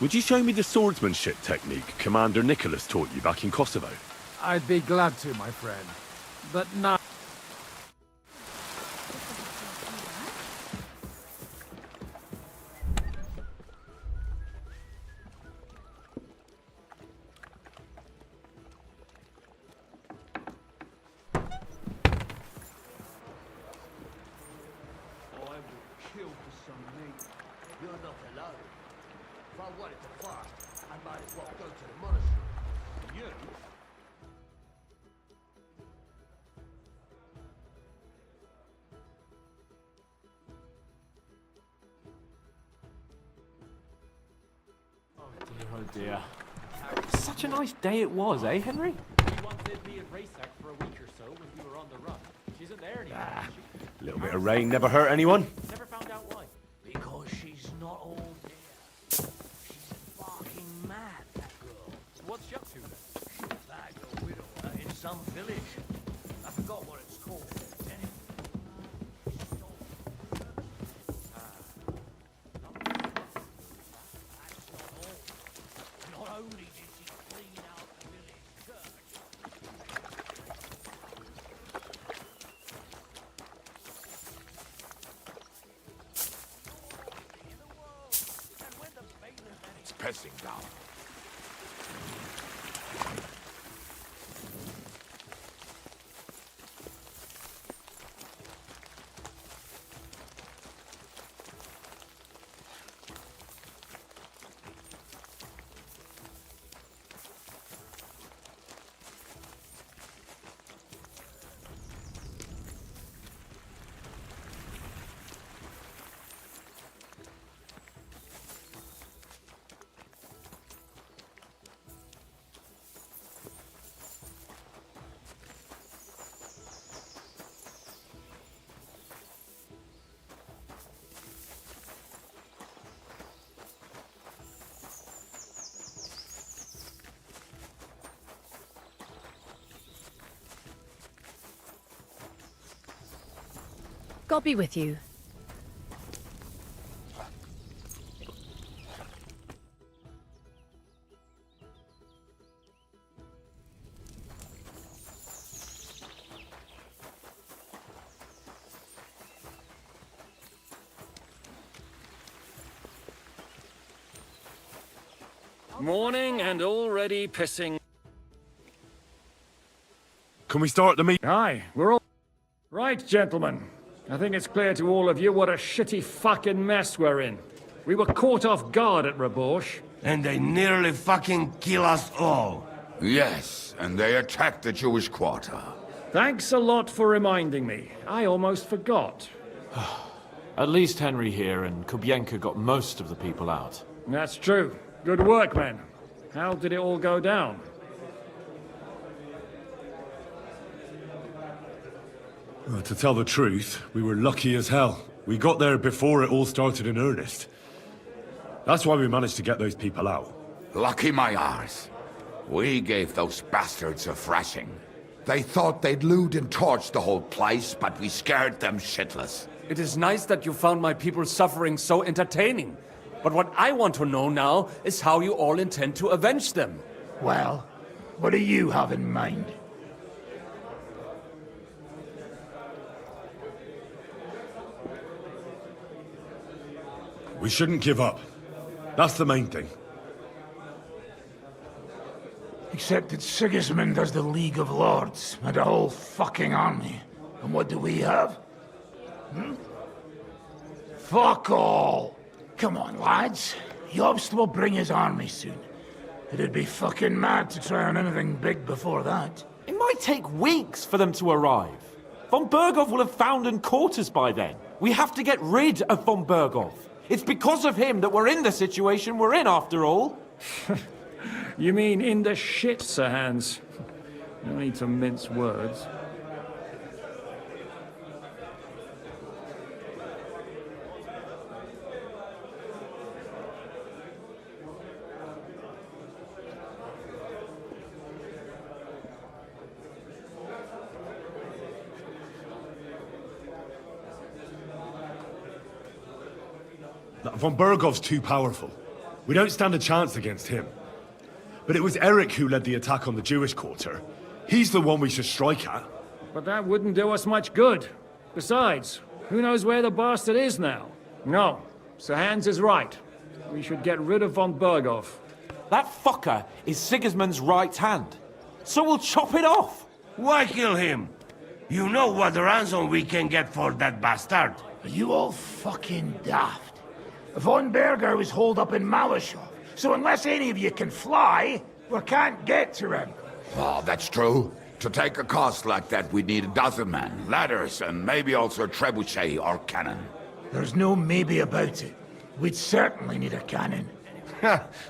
Would you show me the swordsmanship technique Commander Nicholas taught you back in Kosovo? I'd be glad to, my friend. But not... You're not alone. If I wanted to fight, I might as well go to the monastery. You? Oh dear. Such a nice day it was, eh, Henry? She wanted me at Raysack for a week or so when we were on the run. She isn't there anymore. A little bit of rain never hurt anyone. Never found out why. Because she's not all there. She's fucking mad, that girl. What's she up to then? She bagged a widower in some village. I forgot what it's called. Not only did she clean out the village church, It's pissing down. God be with you. Morning and already pissing. Can we start the meeting? Aye, we're all... Right, gentlemen. I think it's clear to all of you what a shitty fucking mess we're in. We were caught off guard at Rabosh. And they nearly fucking kill us all. Yes, and they attacked the Jewish quarter. Thanks a lot for reminding me. I almost forgot. At least Henry here and Kubienka got most of the people out. That's true. Good work, men. How did it all go down? Well, to tell the truth, we were lucky as hell. We got there before it all started in earnest. That's why we managed to get those people out. Lucky my arse. We gave those bastards a thrashing. They thought they'd loot and torch the whole place, but we scared them shitless. It is nice that you found my people's suffering so entertaining. But what I want to know now is how you all intend to avenge them. Well, what do you have in mind? We shouldn't give up. That's the main thing. Except that Sigismund has the League of Lords and a whole fucking army. And what do we have? Hmm? Fuck all! Come on, lads. Jobst will bring his army soon. It'd be fucking mad to try on anything big before that. It might take weeks for them to arrive. Von Berghoff will have found and caught us by then. We have to get rid of Von Berghoff. It's because of him that we're in the situation we're in, after all. You mean in the shit, Sir Hans? No need to mince words. Von Berghoff's too powerful. We don't stand a chance against him. But it was Eric who led the attack on the Jewish quarter. He's the one we should strike at. But that wouldn't do us much good. Besides, who knows where the bastard is now? No, Sir Hans is right. We should get rid of von Berghoff. That fucker is Sigismund's right hand. So we'll chop it off. Why kill him? You know what ransom we can get for that bastard. Are you all fucking daft? Von Berger is holed up in Malashov, so unless any of you can fly, we can't get to him. Oh, that's true. To take a cost like that, we'd need a dozen men, ladders, and maybe also a trebuchet or cannon. There's no maybe about it. We'd certainly need a cannon.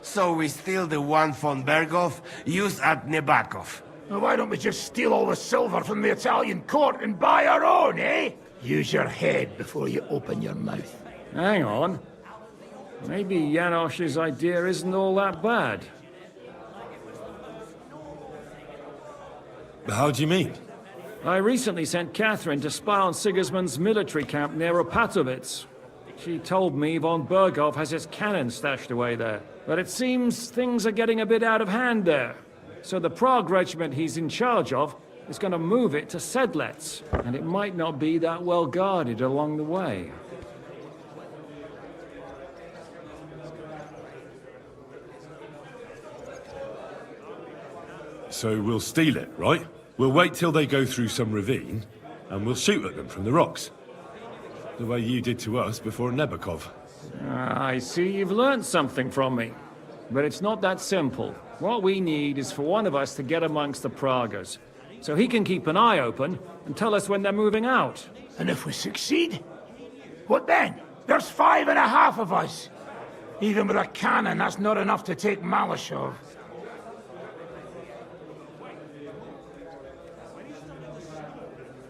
So we steal the one von Berghoff used at Nebakov. Well, why don't we just steal all the silver from the Italian court and buy our own, eh? Use your head before you open your mouth. Hang on. Maybe Janosch's idea isn't all that bad. How do you mean? I recently sent Catherine to spy on Sigismund's military camp near Opatovitz. She told me von Berghoff has his cannon stashed away there. But it seems things are getting a bit out of hand there. So the Prague regiment he's in charge of is going to move it to Sedlec. And it might not be that well guarded along the way. So we'll steal it, right? We'll wait till they go through some ravine, and we'll shoot at them from the rocks. The way you did to us before Nebakov. I see you've learned something from me. But it's not that simple. What we need is for one of us to get amongst the Pragas, so he can keep an eye open and tell us when they're moving out. And if we succeed? What then? There's 5.5 of us. Even with a cannon, that's not enough to take Malashov.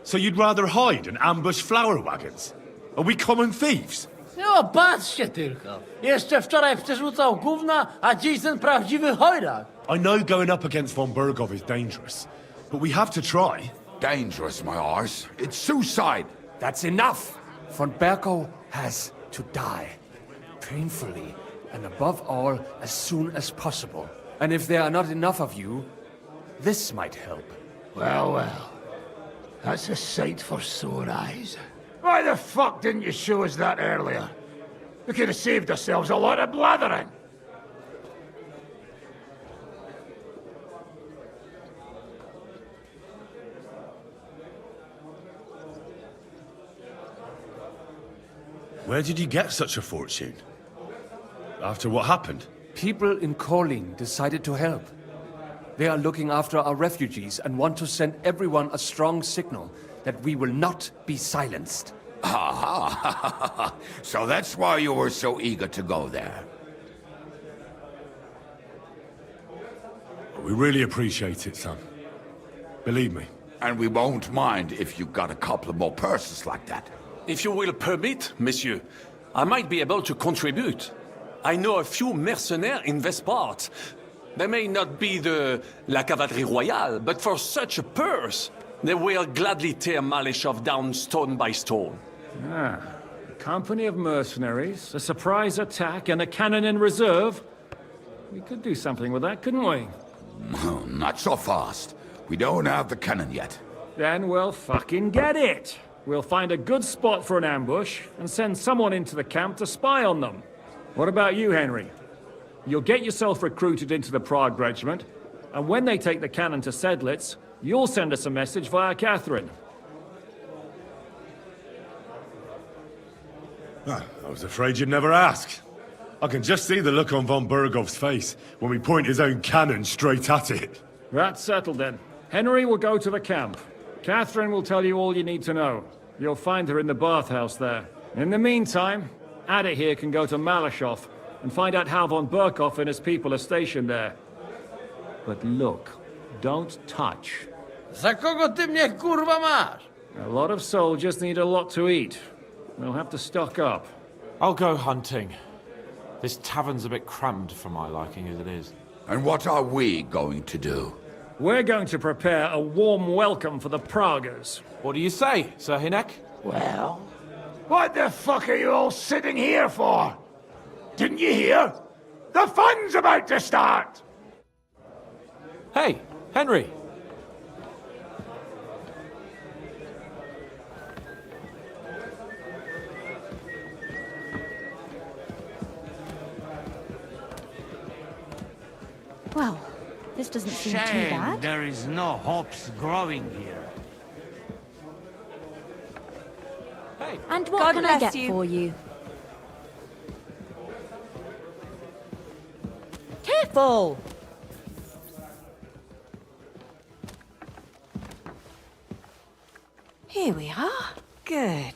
So you'd rather hide and ambush flower wagons? Are we common thieves? No, patrzcie tylko. Jeszcze wczoraj przerzucał gówna, a dziś ten prawdziwy chojrak. I know going up against von Berghoff is dangerous, but we have to try. Dangerous, my arse. It's suicide. That's enough! Von Berghoff has to die. Painfully, and above all, as soon as possible. And if there are not enough of you, this might help. Well, well. That's a sight for sore eyes. Why the fuck didn't you show us that earlier? We could have saved ourselves a lot of blathering. Where did you get such a fortune? After what happened? People in Kolin decided to help. They are looking after our refugees and want to send everyone a strong signal that we will not be silenced. Aha! So that's why you were so eager to go there. We really appreciate it, son. Believe me. And we won't mind if you got a couple of more purses like that. If you will permit, monsieur, I might be able to contribute. I know a few mercenaires in this part. They may not be la cavalerie royale, but for such a purse, they will gladly tear Malashov down stone by stone. Ah, a company of mercenaries, a surprise attack, and a cannon in reserve. We could do something with that, couldn't we? Not so fast. We don't have the cannon yet. Then we'll fucking get it. We'll find a good spot for an ambush and send someone into the camp to spy on them. What about you, Henry? You'll get yourself recruited into the Prague Regiment, and when they take the cannon to Sedlitz, you'll send us a message via Catherine. Ah, I was afraid you'd never ask. I can just see the look on von Bergov's face when we point his own cannon straight at it. That's settled then. Henry will go to the camp. Catherine will tell you all you need to know. You'll find her in the bathhouse there. In the meantime, Ada here can go to Malashov and find out how von Berkov and his people are stationed there. But look, don't touch. Za kogo ty mnie kurwa masz? A lot of soldiers need a lot to eat. We'll have to stock up. I'll go hunting. This tavern's a bit crammed for my liking as it is. And what are we going to do? We're going to prepare a warm welcome for the Praguers. What do you say, Sir Hinek? Well, what the fuck are you all sitting here for? Didn't you hear? The fun's about to start! Hey, Henry. Well, this doesn't seem too Shame bad. there is no hops growing here. Hey. And what God can I bless get you. for you? Careful! Here we are. Good.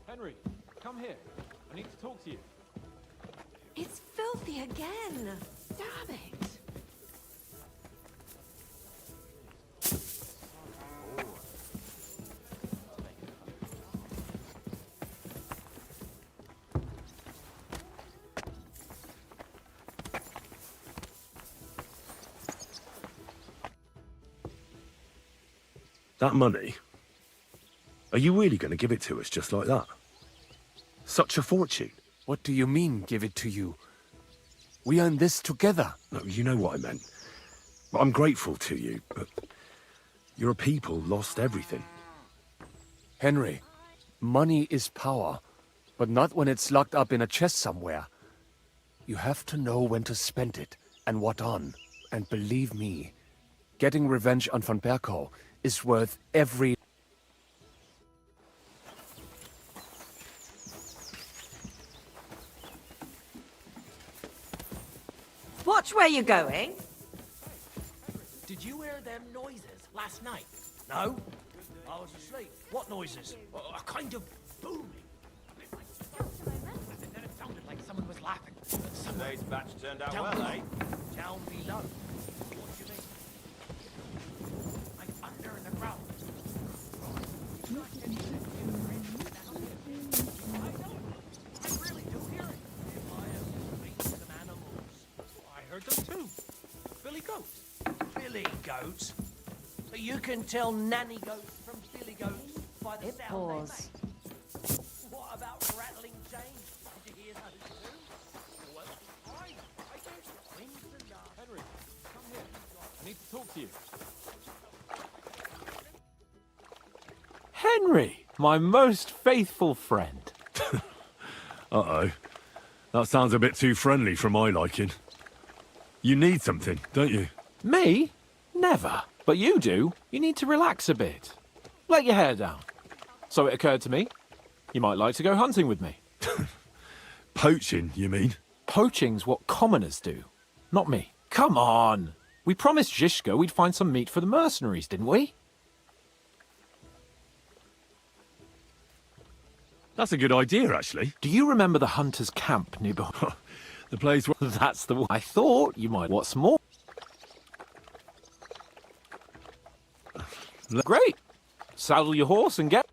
Henry, come here. I need to talk to you. It's filthy again. Damn it. That money? Are you really going to give it to us just like that? Such a fortune. What do you mean, give it to you? We earned this together. No, you know what I meant. Well, I'm grateful to you, but your people lost everything. Henry, money is power, but not when it's locked up in a chest somewhere. You have to know when to spend it, and what on. And believe me, getting revenge on von Berkow is worth every... Watch where you're going. Did you hear them noises last night? No? I was asleep. What noises? A kind of booming. And then it sounded like someone was laughing. Today's batch turned out Down well, below. eh? Down below. What do you mean? Like under the ground. I really do hear it. I have seen some animals. I heard them too. Billy goats. Billy goats? You can tell nanny goats from billy goats by the sound Pause. they make. What about rattling chains? Did you hear those too? Well, I guess when's the last... Henry, come here. I need to talk to you. Henry, my most faithful friend. Uh-oh. That sounds a bit too friendly for my liking. You need something, don't you? Me? Never. But you do. You need to relax a bit. Let your hair down. So it occurred to me, you might like to go hunting with me. Poaching, you mean? Poaching's what commoners do, not me. Come on. We promised Zhishka we'd find some meat for the mercenaries, didn't we? That's a good idea, actually. Do you remember the hunter's camp near the place where... That's the one. I thought you might. What's more? Great. Saddle your horse and get...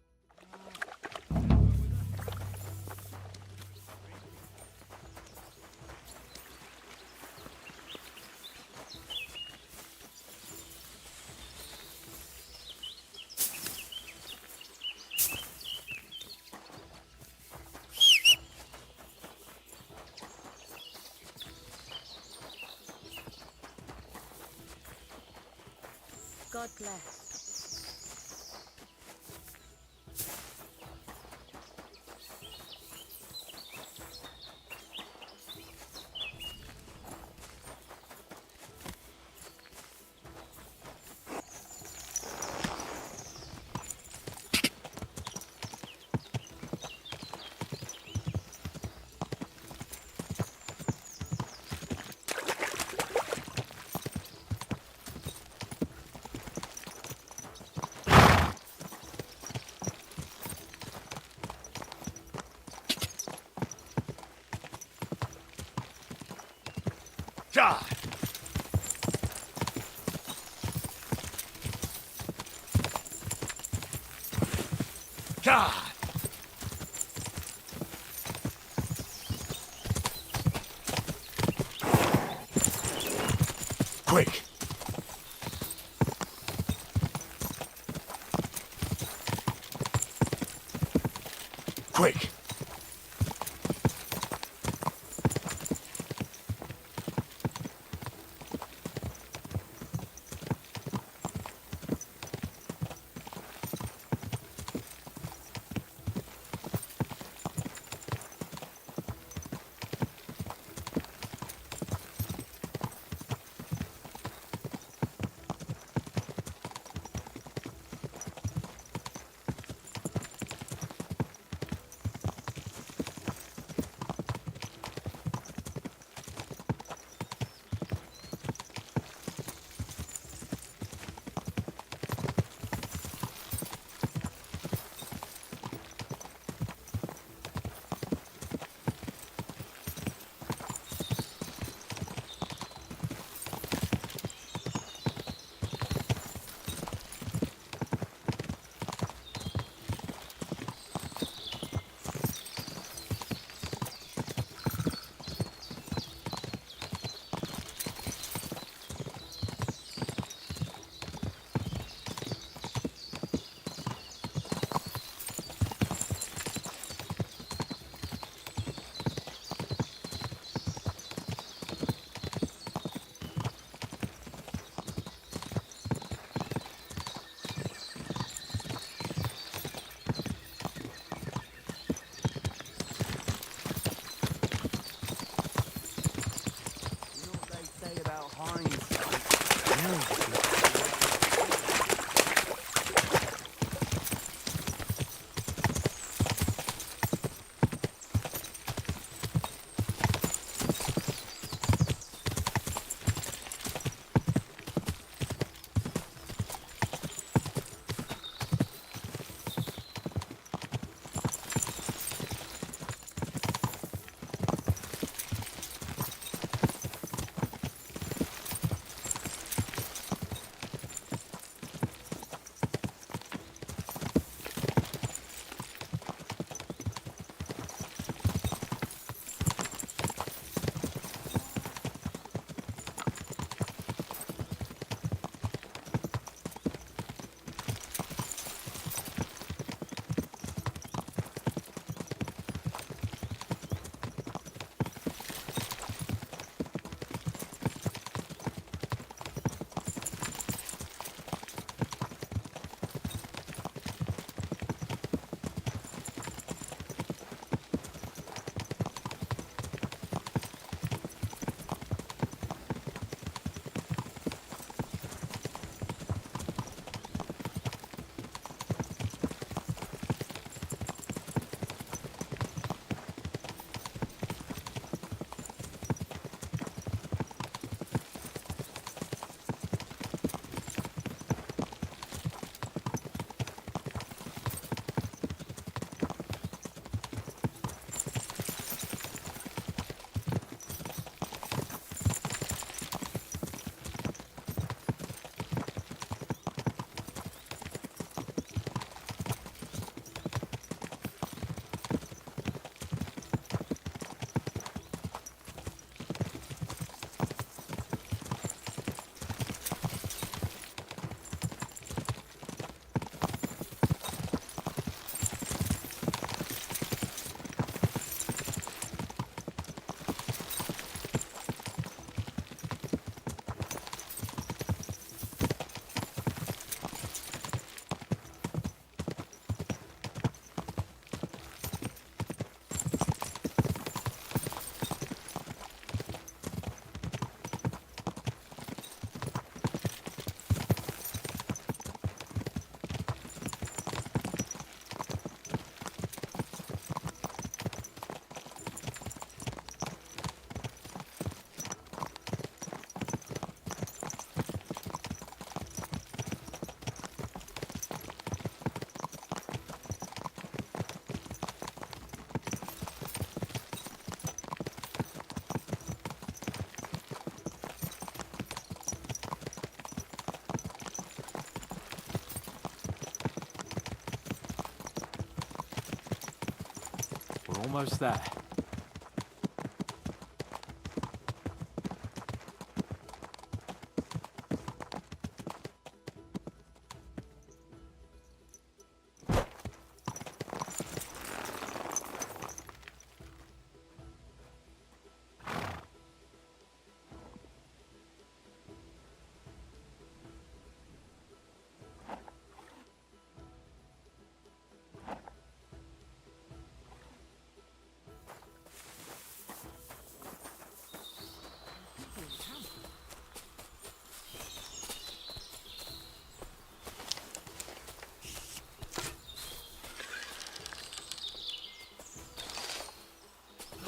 God bless. God! God! Quick! Quick! Almost there.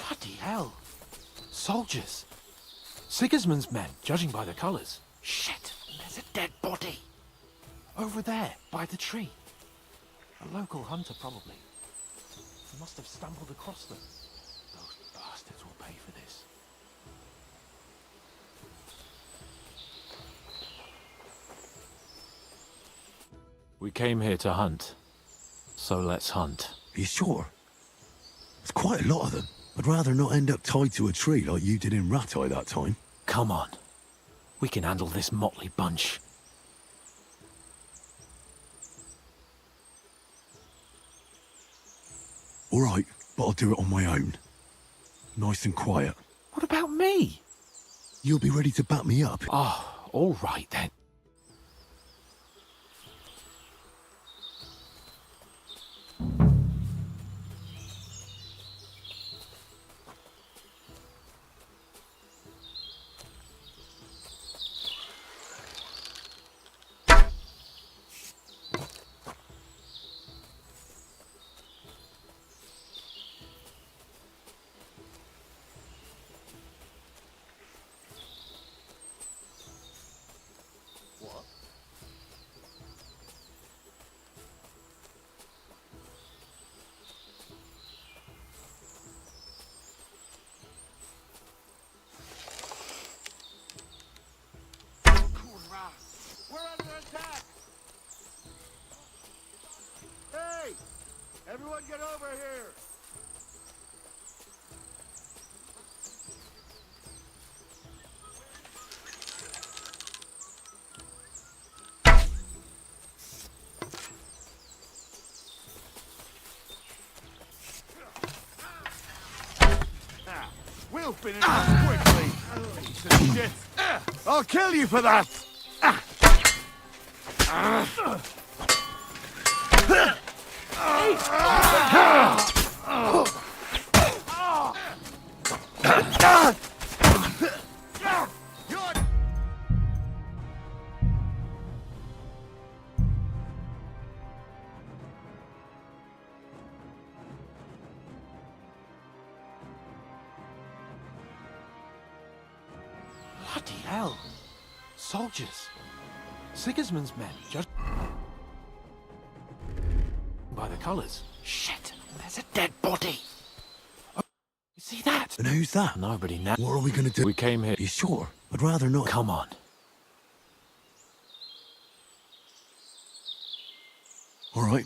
Bloody hell. Soldiers. Sigismund's men, judging by the colours. Shit, there's a dead body. Over there, by the tree. A local hunter, probably. He must have stumbled across them. Those bastards will pay for this. We came here to hunt. So let's hunt. Are you sure? There's quite a lot of them. I'd rather not end up tied to a tree like you did in Rattay that time. Come on. We can handle this motley bunch. All right, but I'll do it on my own. Nice and quiet. What about me? You'll be ready to back me up. Oh, all right then. We're under attack! Hey! Everyone get over here! We'll finish this quickly! Piece of shit! I'll kill you for that! Bloody hell. Soldiers. Sigismund's men, just by the colours. Shit, there's a dead body. Oh, you see that? And who's that? Nobody now. What are we gonna do? We came here. You sure? I'd rather not. Come on. All right.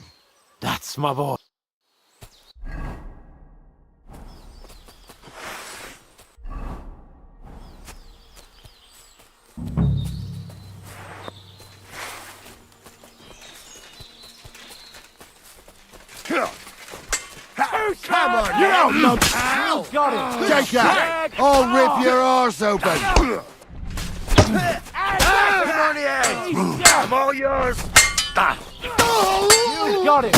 That's my boy. Come on, you're out, no! You got it. Take that! I'll rip your arse open! on the edge. I'm all yours. You got it.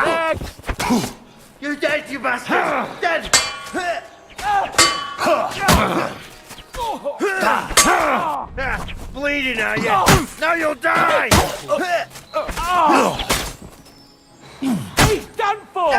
Next. You dead, you bastard. Dead. Bleeding, are you? Now you'll die. He's done for.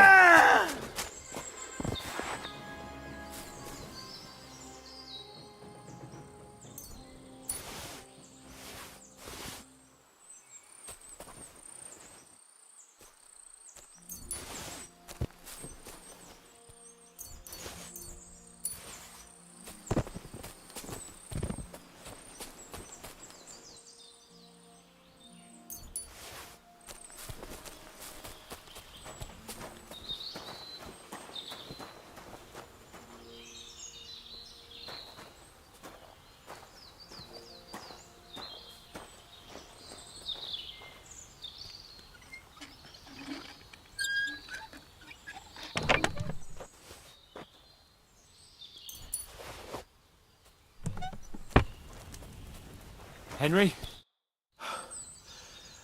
Henry?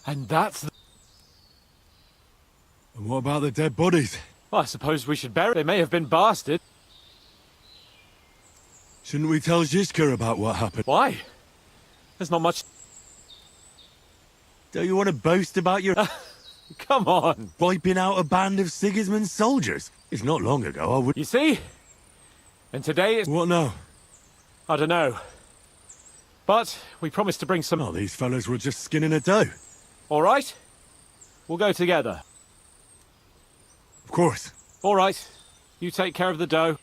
And that's... And what about the dead bodies? Well, I suppose we should bury... They may have been bastard. Shouldn't we tell Zizka about what happened? Why? There's not much... Don't you want to boast about your... Come on. Wiping out a band of Sigismund's soldiers? It's not long ago, I would... You see? And today is... What now? I don't know. But we promised to bring some... Oh, these fellas were just skinning a dough. All right? We'll go together. Of course. All right. You take care of the dough.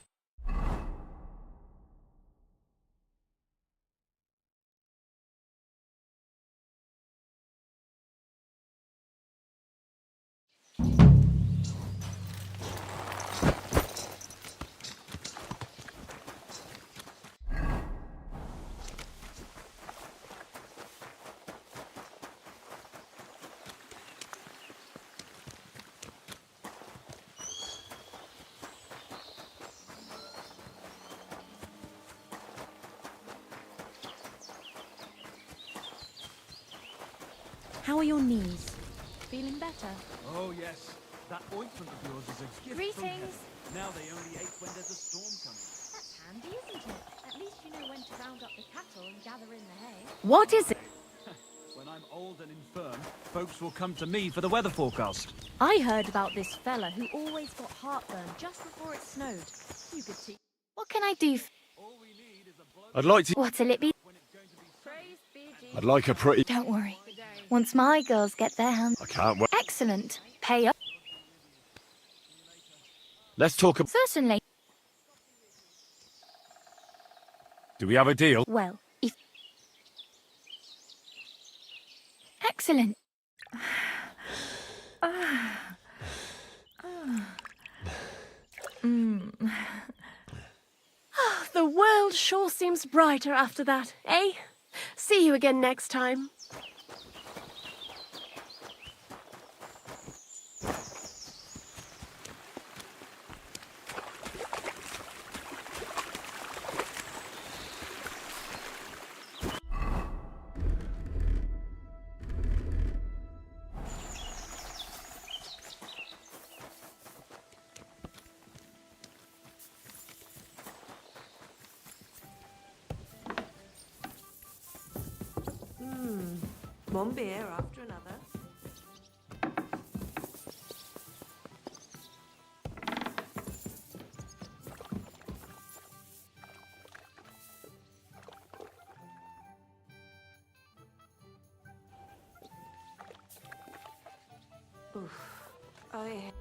How are your knees? Feeling better? Oh, yes. That ointment of yours is a gift from Greetings. heaven. Now they only ache when there's a storm coming. That's handy, isn't it? At least you know when to round up the cattle and gather in the hay. What is it? When I'm old and infirm, folks will come to me for the weather forecast. I heard about this fella who always got heartburn just before it snowed. You could teach. What can I do? I'd like to... What'll it be? I'd like a pretty... Don't worry. Once my girls get their hands... I can't wait. Excellent. Pay up. Let's talk... Certainly. Do we have a deal? Well, if... Excellent. The world sure seems brighter after that, eh? See you again next time. One beer after another. Oof. I...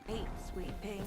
Hate sweeping.